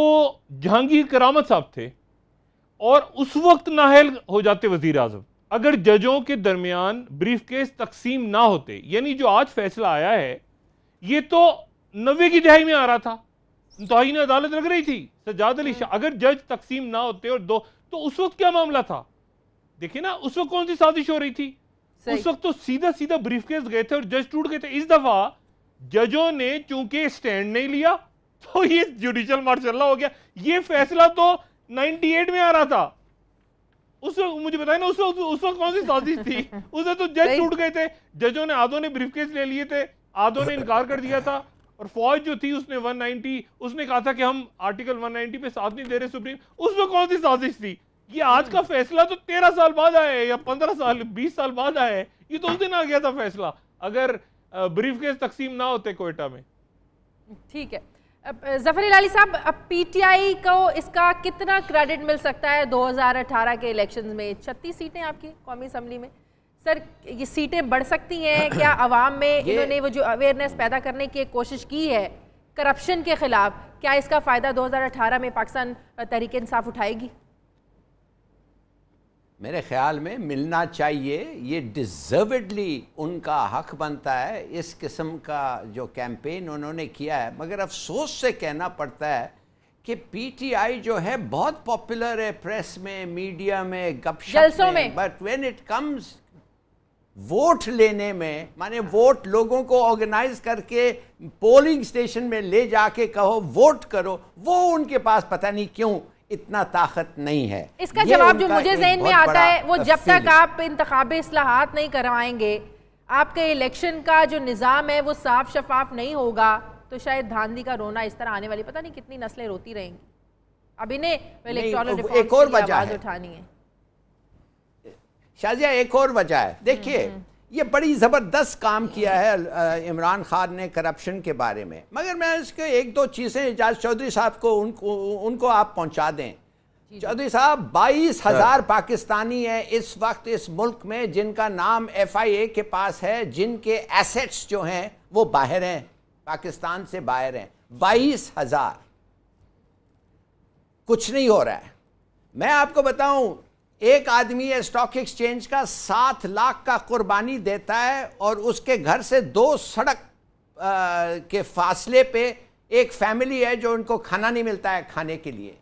जहांगीर करामत साहब थे और उस वक्त नाअहल हो जाते वजीर आजम अगर जजों के दरमियान ब्रीफ केस तकसीम ना होते। यानी जो आज फैसला आया है ये तो 90 की दहाई में आ रहा था, तौहीन अदालत लग रही थी सज्जाद अली शाह। अगर जज तकसीम ना होते और दो, तो उस वक्त क्या मामला था? देखिए ना, उस वक्त कौन सी साजिश हो रही थी? उस वक्त तो सीधा सीधा ब्रीफ केस गए थे और जज टूट गए थे। इस दफा जजों ने चूंकि स्टैंड नहीं लिया तो ये जुडिशल मार्शल लॉ हो गया। ये फैसला तो 98 में आ रहा था। उस वक्त मुझे बताया ना, उस वक्त कौन सी साजिश थी? उसमें तो जज टूट गए थे। जजों ने आधों ने ब्रीफ केस ले लिए थे, आधों ने इनकार कर दिया था, और फौज जो थी उसने 190 उसने कहा था कि हम आर्टिकल 190 पे साथ नहीं दे रहे सुप्रीम। उसमें कौन सी साजिश थी? ये आज का फैसला तो 13 साल बाद आया है या 15 साल 20 साल बाद आया है। ये तो उस दिन आ गया था फैसला, अगर ब्रीफ केस तकसीम ना होते कोयटा में। ठीक है। ज़फ़र इलाही साहब, अब PTI को इसका कितना क्रेडिट मिल सकता है 2018 के इलेक्शंस में? 36 सीटें आपकी कौमी असम्बली में, सर ये सीटें बढ़ सकती हैं क्या? अवाम में इन्होंने वो जो अवेयरनेस पैदा करने की कोशिश की है करप्शन के खिलाफ, क्या इसका फ़ायदा 2018 में पाकिस्तान तहरीक इंसाफ उठाएगी? मेरे ख्याल में मिलना चाहिए। ये डिज़र्वेडली उनका हक बनता है इस किस्म का जो कैंपेन उन्होंने किया है। मगर अफसोस से कहना पड़ता है कि PTI जो है बहुत पॉपुलर है प्रेस में, मीडिया में, गपशप में, but when it comes vote लेने में, माने वोट लोगों को ऑर्गेनाइज करके पोलिंग स्टेशन में ले जाके कहो वोट करो, वो उनके पास पता नहीं क्यों इतना ताकत नहीं है। इसका जवाब जो मुझे ज़हन में आता है वो, जब तक आप इंतखाबी इस्लाहात नहीं करवाएंगे, आपके इलेक्शन का जो निज़ाम है वो साफ शफाफ नहीं होगा, तो शायद धांधली का रोना इस तरह आने वाली पता नहीं कितनी नस्लें रोती रहेंगी। अब इन्हें इलेक्टोरल रिफॉर्म्स एक और की वजह आवाज़ उठानी है। शाजिया, एक और वजह है। देखिए, ये बड़ी ज़बरदस्त काम किया है इमरान खान ने करप्शन के बारे में, मगर मैं इसके एक दो चीज़ें इजाज़ चौधरी साहब को उनको आप पहुंचा दें। चौधरी साहब, 22,000 पाकिस्तानी हैं इस वक्त इस मुल्क में जिनका नाम FIA के पास है, जिनके एसेट्स जो हैं वो बाहर हैं, पाकिस्तान से बाहर हैं। 22,000, कुछ नहीं हो रहा है। मैं आपको बताऊं, एक आदमी है स्टॉक एक्सचेंज का 7 लाख का कुर्बानी देता है और उसके घर से 2 सड़क के फासले पे एक फैमिली है जो उनको खाना नहीं मिलता है खाने के लिए।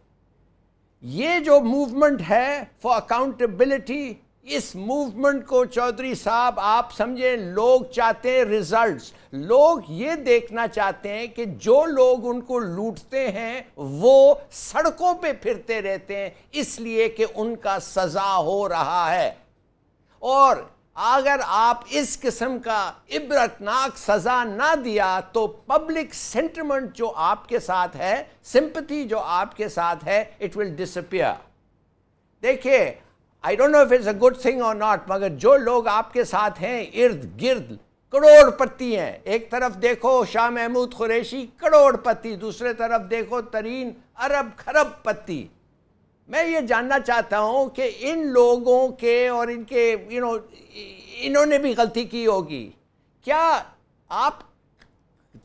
ये जो मूवमेंट है फॉर अकाउंटेबिलिटी, इस मूवमेंट को चौधरी साहब आप समझे, लोग चाहते हैं रिजल्ट्स। लोग ये देखना चाहते हैं कि जो लोग उनको लूटते हैं वो सड़कों पे फिरते रहते हैं इसलिए कि उनका सजा हो रहा है। और अगर आप इस किस्म का इबरतनाक सजा ना दिया तो पब्लिक सेंटिमेंट जो आपके साथ है, सिंपैथी जो आपके साथ है, इट विल डिसअपीयर। देखिए, I don't know if it's a good thing और नॉट, मगर जो लोग आपके साथ हैं इर्द गिर्द करोड़पति हैं। एक तरफ देखो शाह महमूद कुरैशी करोड़पति, दूसरे तरफ देखो तरीन अरब खरबपति। मैं ये जानना चाहता हूं कि इन लोगों के और इनके इन्होंने भी गलती की होगी, क्या आप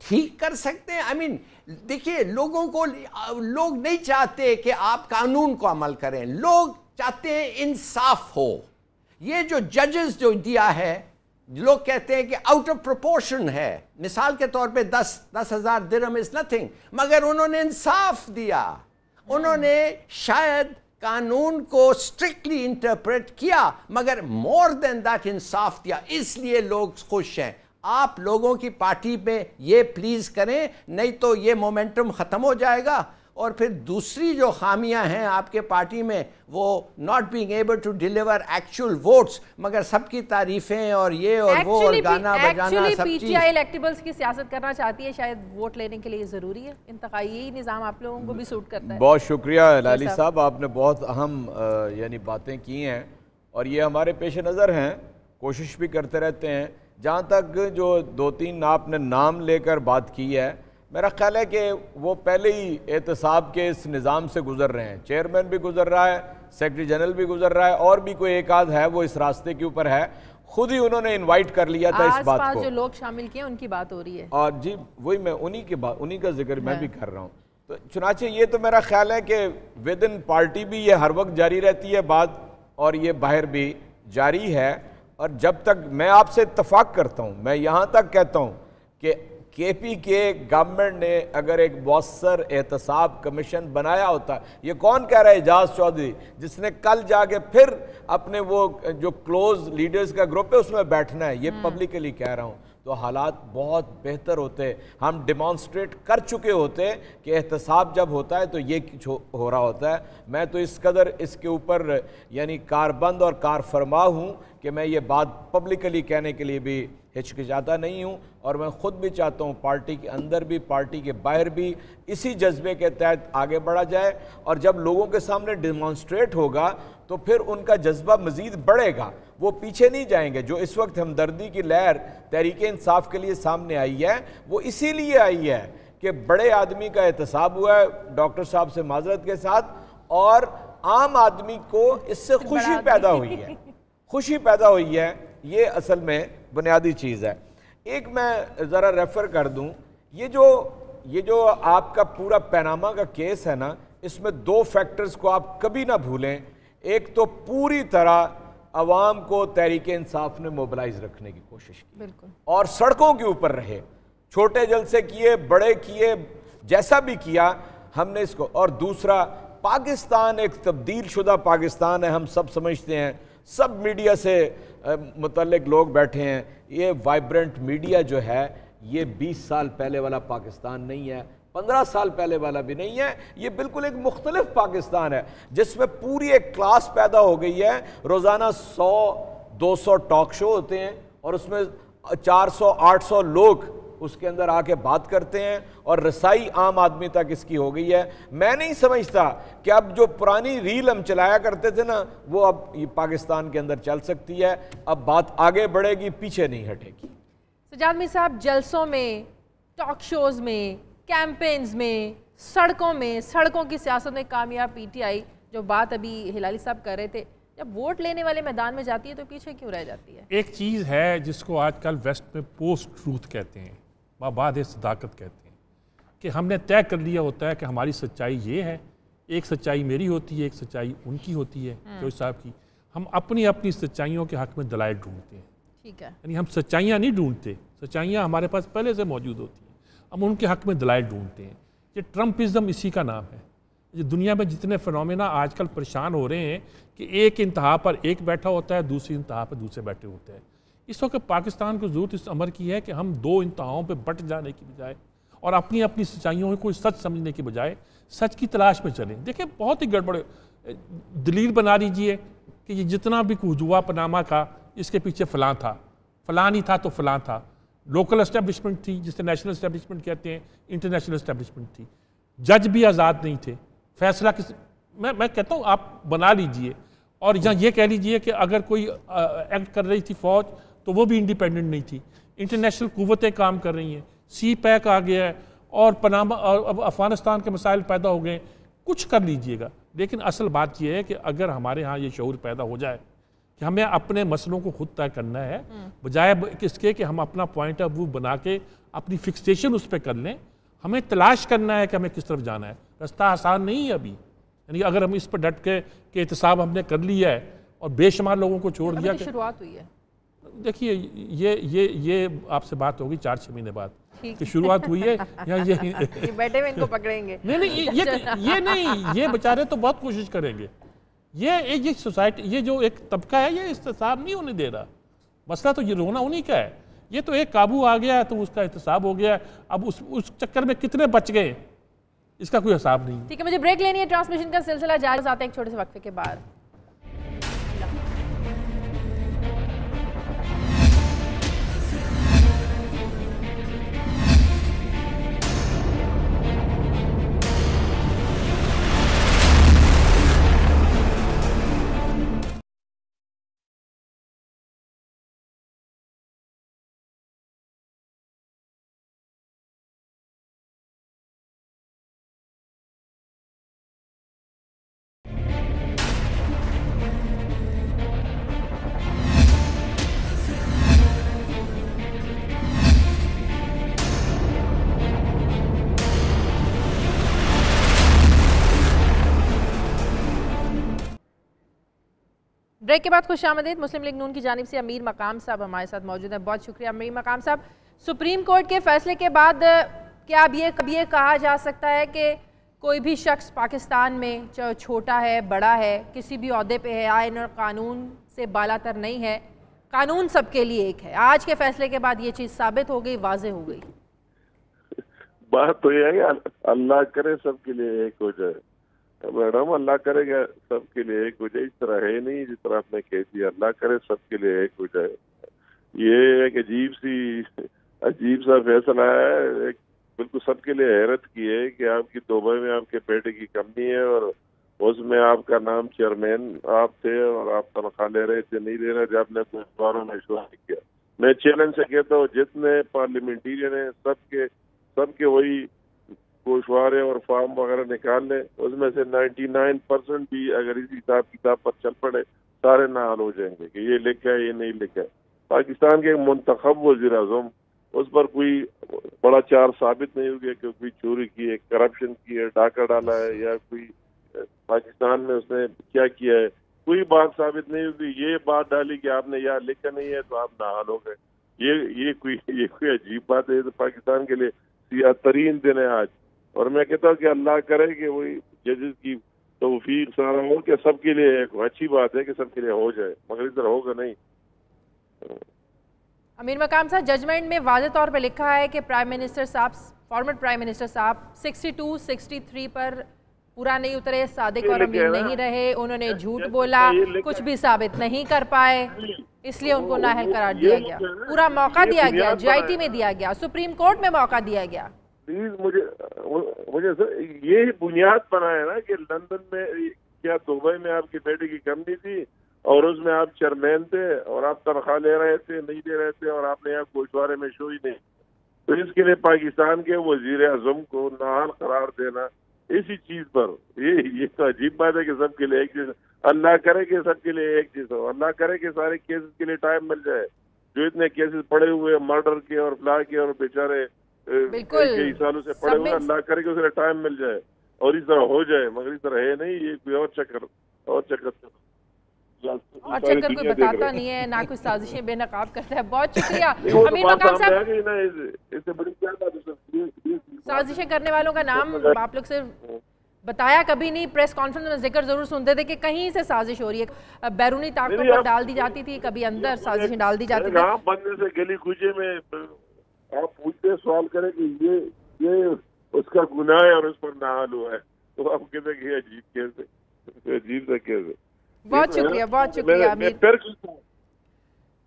ठीक कर सकते हैं? आई मीन, देखिए, लोगों को, लोग नहीं चाहते कि आप कानून को अमल करें, लोग चाहते हैं इंसाफ हो। ये जो जजेस जो दिया है, लोग कहते हैं कि आउट ऑफ प्रोपोर्शन है। मिसाल के तौर पे 10,000 दिरहम इज नथिंग, मगर उन्होंने इंसाफ दिया। उन्होंने शायद कानून को स्ट्रिक्टली इंटरप्रेट किया, मगर मोर देन दैट इंसाफ दिया, इसलिए लोग खुश हैं। आप लोगों की पार्टी पे ये प्लीज करें, नहीं तो ये मोमेंटम खत्म हो जाएगा। और फिर दूसरी जो खामियां हैं आपके पार्टी में, वो not being able to deliver actual votes, मगर सबकी तारीफें और ये और वो और गाना बजाना सब चीज। PTI इलेक्टेबल्स की सियासत करना चाहती है, शायद वोट लेने के लिए जरूरी है इंतखाबी, यही निज़ाम आप लोगों को भी सूट करता है। बहुत शुक्रिया लाली साहब, आपने बहुत अहम यानी बातें की हैं और ये हमारे पेश नज़र हैं, कोशिश भी करते रहते हैं जहाँ तक जो 2-3 आपने नाम लेकर बात की है, मेरा ख्याल है कि वो पहले ही एहतसाब के इस निज़ाम से गुजर रहे हैं। चेयरमैन भी गुजर रहा है, सेक्रेटरी जनरल भी गुजर रहा है, और भी कोई एक आध है वो इस रास्ते के ऊपर है। खुद ही उन्होंने इनवाइट कर लिया था इस बात को। जो लोग शामिल किए उनकी बात हो रही है। और जी वही मैं उन्हीं का जिक्र मैं भी कर रहा हूँ। तो चुनाचे ये तो मेरा ख्याल है कि विद इन पार्टी भी ये हर वक्त जारी रहती है बात, और ये बाहर भी जारी है। और जब तक मैं आपसे इत्तफाक करता हूँ, मैं यहाँ तक कहता हूँ कि केपी के गवर्नमेंट ने अगर एक मौसर एहतसाब कमीशन बनाया होता, ये कौन कह रहा है, एजाज चौधरी, जिसने कल जाके फिर अपने वो जो क्लोज लीडर्स का ग्रुप है उसमें बैठना है, ये पब्लिकली कह रहा हूँ, तो हालात बहुत बेहतर होते। हम डिमॉन्स्ट्रेट कर चुके होते कि एहतसाब जब होता है तो ये हो रहा होता है। मैं तो इस कदर इसके ऊपर यानी कारबंद और कारफरमा हूँ कि मैं ये बात पब्लिकली कहने के लिए भी हिचकिचाता नहीं हूँ, और मैं ख़ुद भी चाहता हूँ पार्टी के अंदर भी पार्टी के बाहर भी इसी जज्बे के तहत आगे बढ़ा जाए। और जब लोगों के सामने डिमॉन्स्ट्रेट होगा तो फिर उनका जज्बा मज़ीद बढ़ेगा, वो पीछे नहीं जाएंगे। जो इस वक्त हमदर्दी की लहर तहरीक इंसाफ के लिए सामने आई है, वो इसीलिए आई है कि बड़े आदमी का एहतसाब हुआ है डॉक्टर साहब से माजरत के साथ, और आम आदमी को इससे खुशी पैदा हुई है, खुशी पैदा हुई है। ये असल में बुनियादी चीज़ है। एक मैं ज़रा रेफ़र कर दूं, ये जो आपका पूरा पैनामा का केस है ना, इसमें 2 फैक्टर्स को आप कभी ना भूलें। एक तो पूरी तरह अवाम को तहरीक इंसाफ ने मोबिलाइज रखने की कोशिश की, बिल्कुल, और सड़कों के ऊपर रहे, छोटे जलसे किए, बड़े किए, जैसा भी किया हमने इसको। और दूसरा, पाकिस्तान एक तब्दील शुदा पाकिस्तान है, हम सब समझते हैं, सब मीडिया से मुतल्लिक लोग बैठे हैं। ये वाइब्रेंट मीडिया जो है, ये 20 साल पहले वाला पाकिस्तान नहीं है, 15 साल पहले वाला भी नहीं है। ये बिल्कुल एक मुख्तलिफ पाकिस्तान है जिसमें पूरी एक क्लास पैदा हो गई है। रोज़ाना 100-200 टॉक शो होते हैं और उसमें 400-800 लोग उसके अंदर आके बात करते हैं, और रसाई आम आदमी तक इसकी हो गई है। मैं नहीं समझता कि अब जो पुरानी रील हम चलाया करते थे ना, वो अब ये पाकिस्तान के अंदर चल सकती है। अब बात आगे बढ़ेगी, पीछे नहीं हटेगी। सजाद मीर साहब, जलसों में, टॉक शोज़ में, कैंपेन्स में, सड़कों की सियासत में कामयाब पीटीआई, जो बात अभी हिलाली साहब कर रहे थे, जब वोट लेने वाले मैदान में जाती है तो पीछे क्यों रह जाती है? एक चीज़ है जिसको आजकल वेस्ट में पोस्ट ट्रूथ कहते हैं, बाद सदाकत कहते हैं, कि हमने तय कर लिया होता है कि हमारी सच्चाई ये है, एक सच्चाई मेरी होती है, एक सच्चाई उनकी होती है, जो साहब की। हम अपनी अपनी सच्चाइयों के हक में दलाइल ढूंढते हैं, ठीक है, यानी हम सच्चाइयाँ नहीं ढूंढते, सच्चाइयाँ हमारे पास पहले से मौजूद होती हैं, हम उनके हक में दलाइल ढूंढते हैं। ये ट्रम्पिज़म इसी का नाम है। ये दुनिया में जितने फिनोमेना आजकल परेशान हो रहे हैं कि एक इंतहा पर एक बैठा होता है, दूसरी इंतहा पर दूसरे बैठे होते हैं। इस वक्त पाकिस्तान को ज़रूरत इस अमर की है कि हम 2 इंतहाओं पे बट जाने की बजाय और अपनी अपनी सच्चाइयों को सच समझने की बजाय सच की तलाश में चलें। देखिए, बहुत ही गड़बड़ दलील बना लीजिए कि ये जितना भी कुछ हुआ पनामा का, इसके पीछे फ़लाँ था, फ़लाँ नहीं था तो फ़लाँ था। लोकल इस्टेब्लिशमेंट थी, जिसे नेशनल इस्टेब्लिशमेंट कहते हैं, इंटरनेशनल इस्टेब्लिशमेंट थी, जज भी आज़ाद नहीं थे, फैसला किस मैं कहता हूँ आप बना लीजिए। और यहाँ ये कह लीजिए कि अगर कोई एक्ट कर रही थी फ़ौज तो वो भी इंडिपेंडेंट नहीं थी, इंटरनेशनल कुव्वतें काम कर रही हैं, सी पैक आ गया है और पनामा और अब अफ़गानिस्तान के मसाइल पैदा हो गए। कुछ कर लीजिएगा, लेकिन असल बात यह है कि अगर हमारे यहाँ ये शऊर पैदा हो जाए कि हमें अपने मसलों को खुद तय करना है, बजाय किसके कि हम अपना पॉइंट ऑफ व्यू बना के अपनी फिक्सेशन उस पर कर लें। हमें तलाश करना है कि हमें किस तरफ जाना है। रास्ता आसान नहीं है अभी, यानी अगर हम इस पर डट के एहतसाब हमने कर लिया है और बेशुमार लोगों को छोड़ दिया। शुरुआत हुई है, देखिए ये आपसे बात होगी 4-6 महीने बाद कि शुरुआत हुई है या ये बैठे में इनको पकड़ेंगे। नहीं ये नहीं, ये बेचारे तो बहुत कोशिश करेंगे। ये सोसाइटी, ये जो एक तबका है, ये एहतसाब नहीं होने दे रहा। मसला तो ये रोना उन्हीं का है। ये तो एक काबू आ गया तो उसका एहतसाब हो गया, अब उस चक्कर में कितने बच गए इसका कोई हिसाब नहीं। ठीक है, मुझे ब्रेक लेनी है, ट्रांसमिशन का सिलसिला जारी आते हैं एक छोटे से वक्फे के बाद। ब्रेक के बाद खुशामदीद। मुस्लिम लीग नून की जानिब से अमीर मकाम साहब हमारे साथ मौजूद हैं। बहुत शुक्रिया अमीर मकाम साहब। सुप्रीम कोर्ट के फैसले के बाद क्या अब ये कहा जा सकता है कि कोई भी शख्स पाकिस्तान में चाहे छोटा है बड़ा है किसी भी ओहदे पे है, आइन और कानून से बालातर नहीं है, कानून सबके लिए एक है। आज के फैसले के बाद ये चीज़ साबित हो गई, वाज़ेह हो गई। बात तो ये है कि अल्लाह करे सबके लिए एक हो जाए मैडम, अल्लाह करेगा सबके लिए एक हो जाए। इस तरह है नहीं जिस तरह आपने कह दिया, अल्लाह करे सबके लिए एक हो जाए। ये एक अजीब सा फैसला है, एक बिल्कुल सबके लिए हैरत की है कि आपकी दुबई में आपके बेटे की कंपनी है और उसमें आपका नाम चेयरमैन आप थे और आप तनख्वाह ले रहे थे, नहीं ले रहे थे, आपने कुछ बारों में इशू नहीं किया। मैं चैलेंज से कहता हूँ जितने पार्लियामेंटेरियन है सबके वही गोशवारे और फॉर्म वगैरह निकाल लें, उसमें से 99% भी अगर इसी हिसाब किताब पर चल पड़े सारे नाहल हो जाएंगे कि ये लिखा है ये नहीं लिखा है। पाकिस्तान के मुंतखब वज़ीर आज़म उस पर कोई बड़ा चार साबित नहीं हो गया कि कोई चोरी की है, करप्शन की है, डाका डाला है या कोई पाकिस्तान में उसने क्या किया है, कोई बात साबित नहीं होगी। ये बात डाली कि आपने यहाँ लिखा नहीं है तो आप नाहल हो गए। ये कोई अजीब बात है। तो पाकिस्तान के लिए सियाह तरीन दिन है आज। और मैं कहता हूँ कि अल्लाह करे कि वही जजेस की तौफीक सारा हो कि सबके लिए एक अच्छी बात है कि सबके लिए हो जाए, मगर इधर होगा नहीं। अमीर मकाम साहब, जजमेंट में वाज़ेह तौर पे लिखा है कि प्राइम मिनिस्टर साहब, फॉर्मर प्राइम मिनिस्टर साहब 62-63 पर पूरा नहीं उतरे, सादिक और अमीन नहीं रहे, उन्होंने झूठ बोला, कुछ भी साबित नहीं कर पाए, इसलिए उनको नाअहल करार दिया गया। पूरा मौका दिया गया, GIT में दिया गया, सुप्रीम कोर्ट में मौका दिया गया। प्लीज मुझे सर ये बुनियाद बनाए ना कि लंदन में क्या दुबई में आपकी बेटे की कंपनी थी और उसमें आप चेयरमैन थे और आप तनख्वाह ले रहे थे, नहीं दे रहे थे और आपने यहाँ गोशवारे में शो ही नहीं। तो इसके लिए पाकिस्तान के वजीर आजम को नाअहल करार देना इसी चीज पर, ये तो अजीब बात है कि सबके लिए एक चीज, अल्लाह करे कि सबके लिए एक चीज हो, अल्लाह करे कि सारे केसेस के लिए टाइम मिल जाए। जो इतने केसेस पड़े हुए मर्डर के और फ्ला के और बेचारे कई सालों से पड़े हुए, अल्लाह करे कि उसे टाइम मिल जाए और इस तरह हो जाए, मगर इस तरह है नहीं। ये कोई और चक्कर कोई बताता नहीं है, ना कुछ साजिशें बेनकाब करता है। बहुत शुक्रिया अमीर मकाम साहब। इससे बड़ी क्या बात है? साजिशें करने वालों का नाम आप लोग से बताया कभी नहीं, प्रेस कॉन्फ्रेंस में जिक्र जरूर सुनते थे कि कहीं से साजिश हो रही है, बैरूनी ताकतों पर डाल दी जाती थी, कभी अंदर साजिशें डाल दी जाती थी। बनने से गली कूचे में आप पूछते सवाल करें कि ये उसका गुनाह है और उस पर नाहल हुआ है, तो आप कहते हैं कि अजीब सा कैसे। बहुत शुक्रिया अमीर।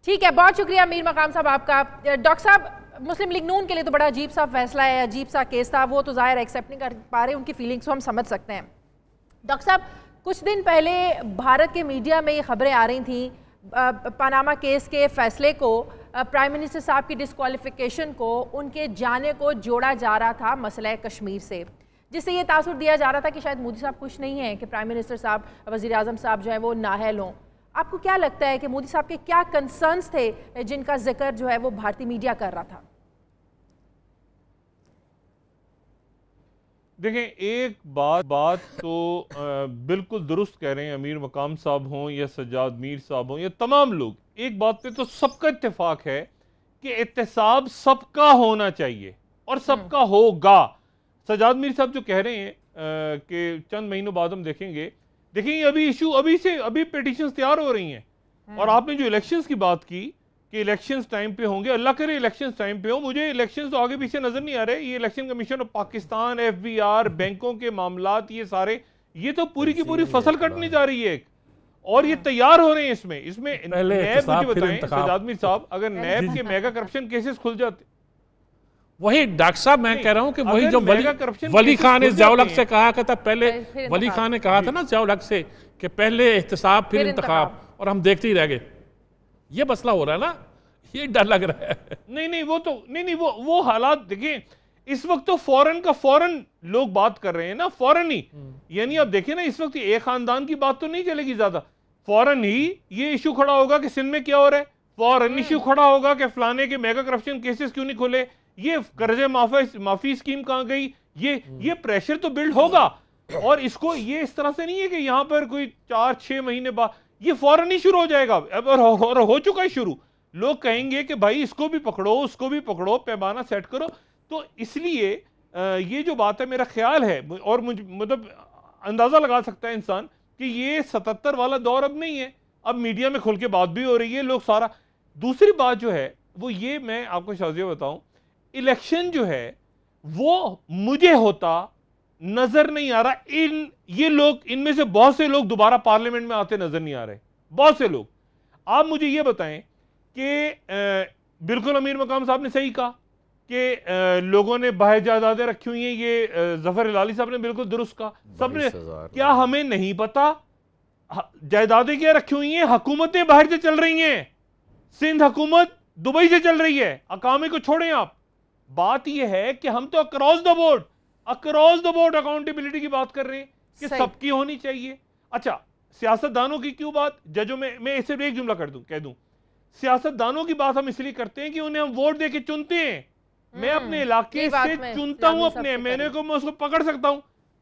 ठीक है, बहुत शुक्रिया अमीर मकाम साहब आपका। डॉक्टर साहब, मुस्लिम लीग नून के लिए तो बड़ा अजीब सा फैसला है, अजीब सा केस था, वो तो जाहिर एक्सेप्ट नहीं कर पा रहे, उनकी फीलिंग्स को हम समझ सकते हैं। डॉक्टर साहब, कुछ दिन पहले भारत के मीडिया में ये खबरें आ रही थी पनामा केस के फैसले को, प्राइम मिनिस्टर साहब की डिस्क्वालिफिकेशन को, उनके जाने को जोड़ा जा रहा था मसला कश्मीर से, जिससे ये तासुर दिया जा रहा था कि शायद मोदी साहब खुश नहीं हैं कि प्राइम मिनिस्टर साहब, वज़ीर आज़म साहब जो है वो नाअहल हों। आपको क्या लगता है कि मोदी साहब के क्या कंसर्न्स थे जिनका जिक्र जो है वो भारतीय मीडिया कर रहा था? देखें, एक बात तो बिल्कुल दुरुस्त कह रहे हैं अमीर मकाम साहब हों या सज्जाद मीर साहब हों या तमाम लोग, एक बात पे तो सबका इत्तेफाक है कि एहतसाब सबका होना चाहिए और सबका होगा। सज्जाद मीर साहब जो कह रहे हैं कि चंद महीनों बाद हम देखेंगे, देखिए अभी इशू अभी पिटीशंस तैयार हो रही हैं। और आपने जो इलेक्शंस की बात की कि इलेक्शंस टाइम पे होंगे, अल्लाह करे इलेक्शंस टाइम पे हो, मुझे इलेक्शंस तो आगे पीछे नजर नहीं आ रहे। ये election commission of Pakistan, FBR, बैंकों के मामलात, ये सारे, ये तो पूरी की पूरी फसल कटने जा रही है और ये तैयार हो रहे हैं। इसमें नैब, मुझे बताएं सज्जाद मीर साहब, अगर नैब के मेगा करप्शन केसेस खुल जाते, वही डॉक्टर साहब मैं कह रहा हूं कि वही जो वली खान ने ज़ियाउल-हक से कहा था पहले, वली खान ने कहा था ना ज़ियाउल-हक से कि पहले एहतसाब फिर इंतखाब, और हम देखते ही रह गए। ये मसला हो रहा है ना, ये डर लग रहा है। नहीं, वो हालात देखिए, इस वक्त तो फौरन का फौरन लोग बात कर रहे हैं ना, फौरन ही। यानी आप देखिए ना, इस वक्त एक खानदान की बात तो नहीं चलेगी ज्यादा, फौरन ही ये इशू खड़ा होगा कि सिंध में क्या हो रहा है, फौरन इशू खड़ा होगा कि फलाने के मेगा करप्शन केसेस क्यों नहीं खुले, ये कर्जे माफी स्कीम कहां गई, ये प्रेशर तो बिल्ड होगा। और इसको ये इस तरह से नहीं है कि यहाँ पर कोई 4-6 महीने बाद, ये फौरन ही शुरू हो जाएगा, और हो चुका है शुरू। लोग कहेंगे कि भाई इसको भी पकड़ो, उसको भी पकड़ो, पैमाना सेट करो। तो इसलिए ये जो बात है, मेरा ख्याल है, और मुझे मतलब अंदाजा लगा सकता है इंसान कि ये 77 वाला दौर अब नहीं है। अब मीडिया में खुल के बात भी हो रही है, लोग सारा। दूसरी बात जो है वो ये, मैं आपको शाजिया बताऊं, इलेक्शन जो है वो मुझे होता नजर नहीं आ रहा। ये लोग, इनमें से बहुत से लोग दोबारा पार्लियामेंट में आते नजर नहीं आ रहे, बहुत से लोग। आप मुझे ये बताएं कि बिल्कुल अमीर मकाम साहब ने सही कहा कि लोगों ने बाहर जायदादें रखी हुई हैं, ये जफर हिलाली साहब ने बिल्कुल दुरुस्त कहा। सबने, क्या हमें नहीं पता जायदादें क्या रखी हुई हैं? हुकूमतें बाहर से चल रही हैं, सिंध हुकूमत दुबई से चल रही है, अकामे को छोड़ें आप। बात यह है कि हम तो अक्रॉस द बोर्ड अकाउंटेबिलिटी की बात कर रहे हैं कि सबकी होनी चाहिए। अच्छा, सियासतदानों की क्यों बात, जजों में, मैं सिर्फ एक जुमला कह दूं, सियासतदानों की बात हम इसलिए करते हैं कि उन्हें हम वोट देके चुनते हैं। मैं अपने इलाके से चुनता हूं अपने एमएनए को, मैं उसको पकड़ सकता हूं।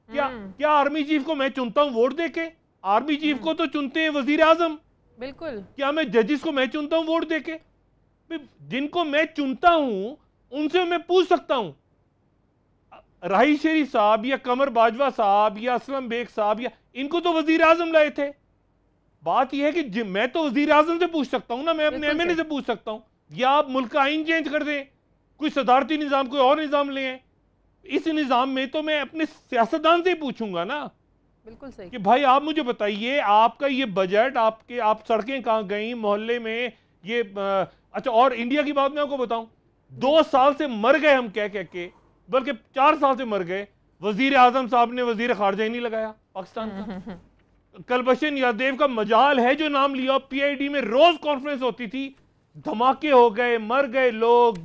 क्या आर्मी चीफ को मैं चुनता हूं वोट देके? आर्मी चीफ को तो चुनते हैं वजीर आजम। बिल्कुल। क्या मैं जजिस को मैं चुनता हूं वोट देके? जिनको मैं चुनता हूं उनसे मैं पूछ सकता हूं। राही शरीफ साहब या कमर बाजवा साहब या असलम बेग साहब, या इनको तो वजीर आजम लाए थे। बात यह है कि मैं तो वजीर आजम से पूछ सकता हूं ना, मैं अपने एमएनए से पूछ सकता हूं। या आप मुल्क का आइन चेंज कर दें, कोई सदारती निजाम, कोई और निजाम ले आए। इस निजाम में तो मैं अपने सियासतदान से ही पूछूंगा ना। बिल्कुल सही कि भाई आप मुझे बताइए, आपका ये बजट, आप सड़कें कहां गई मोहल्ले में, ये अच्छा। और इंडिया की बात मैं आपको बताऊं, 2 साल से मर गए हम कह के, बल्कि 4 साल से मर गए। वजीर आजम साहब ने वजीर खारजा ही नहीं लगाया पाकिस्तान का। कलबशन यादेव का मजाल है जो नाम लिया, पीआईडी में रोज कॉन्फ्रेंस होती थी, धमाके हो गए, मर गए लोग,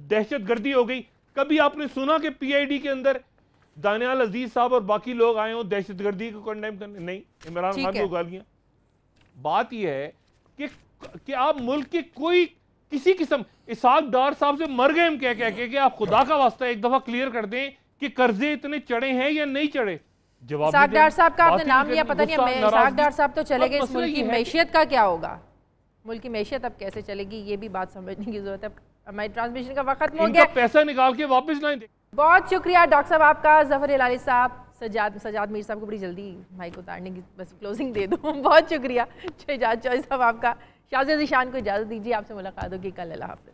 दहशतगर्दी हो गई। कभी आपने सुना कि पीआईडी के अंदर दानियाल अजीज साहब और बाकी लोग आए हों दहशतगर्दी को कंडेम करने? नहीं, इमरान खान को गालियां। बात यह है कि आप मुल्क के कोई किसी किस्म, इसाक डार साहब से मर गए हम कह के आप खुदा का वास्ता एक दफा क्लियर कर दें कि कर्जे इतने चढ़े हैं या नहीं चढ़े। जवाब इसाक डार साहब का आपने नाम लिया, पता नहीं इसाक डार साहब तो चले गए, इस मुल्क की मैशियत का क्या होगा? मुल्क की मैशियत अब कैसे चलेगी, ये भी बात समझने की जरूरत है। हमारी ट्रांसमिशन का वक्त खत्म हो गया, पैसा निकाल के वापस लाएं। बहुत शुक्रिया डॉक्टर साहब आपका, जफर हिलाली साहब, सजाद मीर साहब को बड़ी जल्दी माइक उतारने की बस क्लोजिंग दे दूँ। बहुत शुक्रिया शहजाद चौधरी साहब आपका। शाज़िया ज़ीशान को इजाज़त दीजिए, आपसे मुलाकात होगी कल। अल्लाह हाफ़िज़।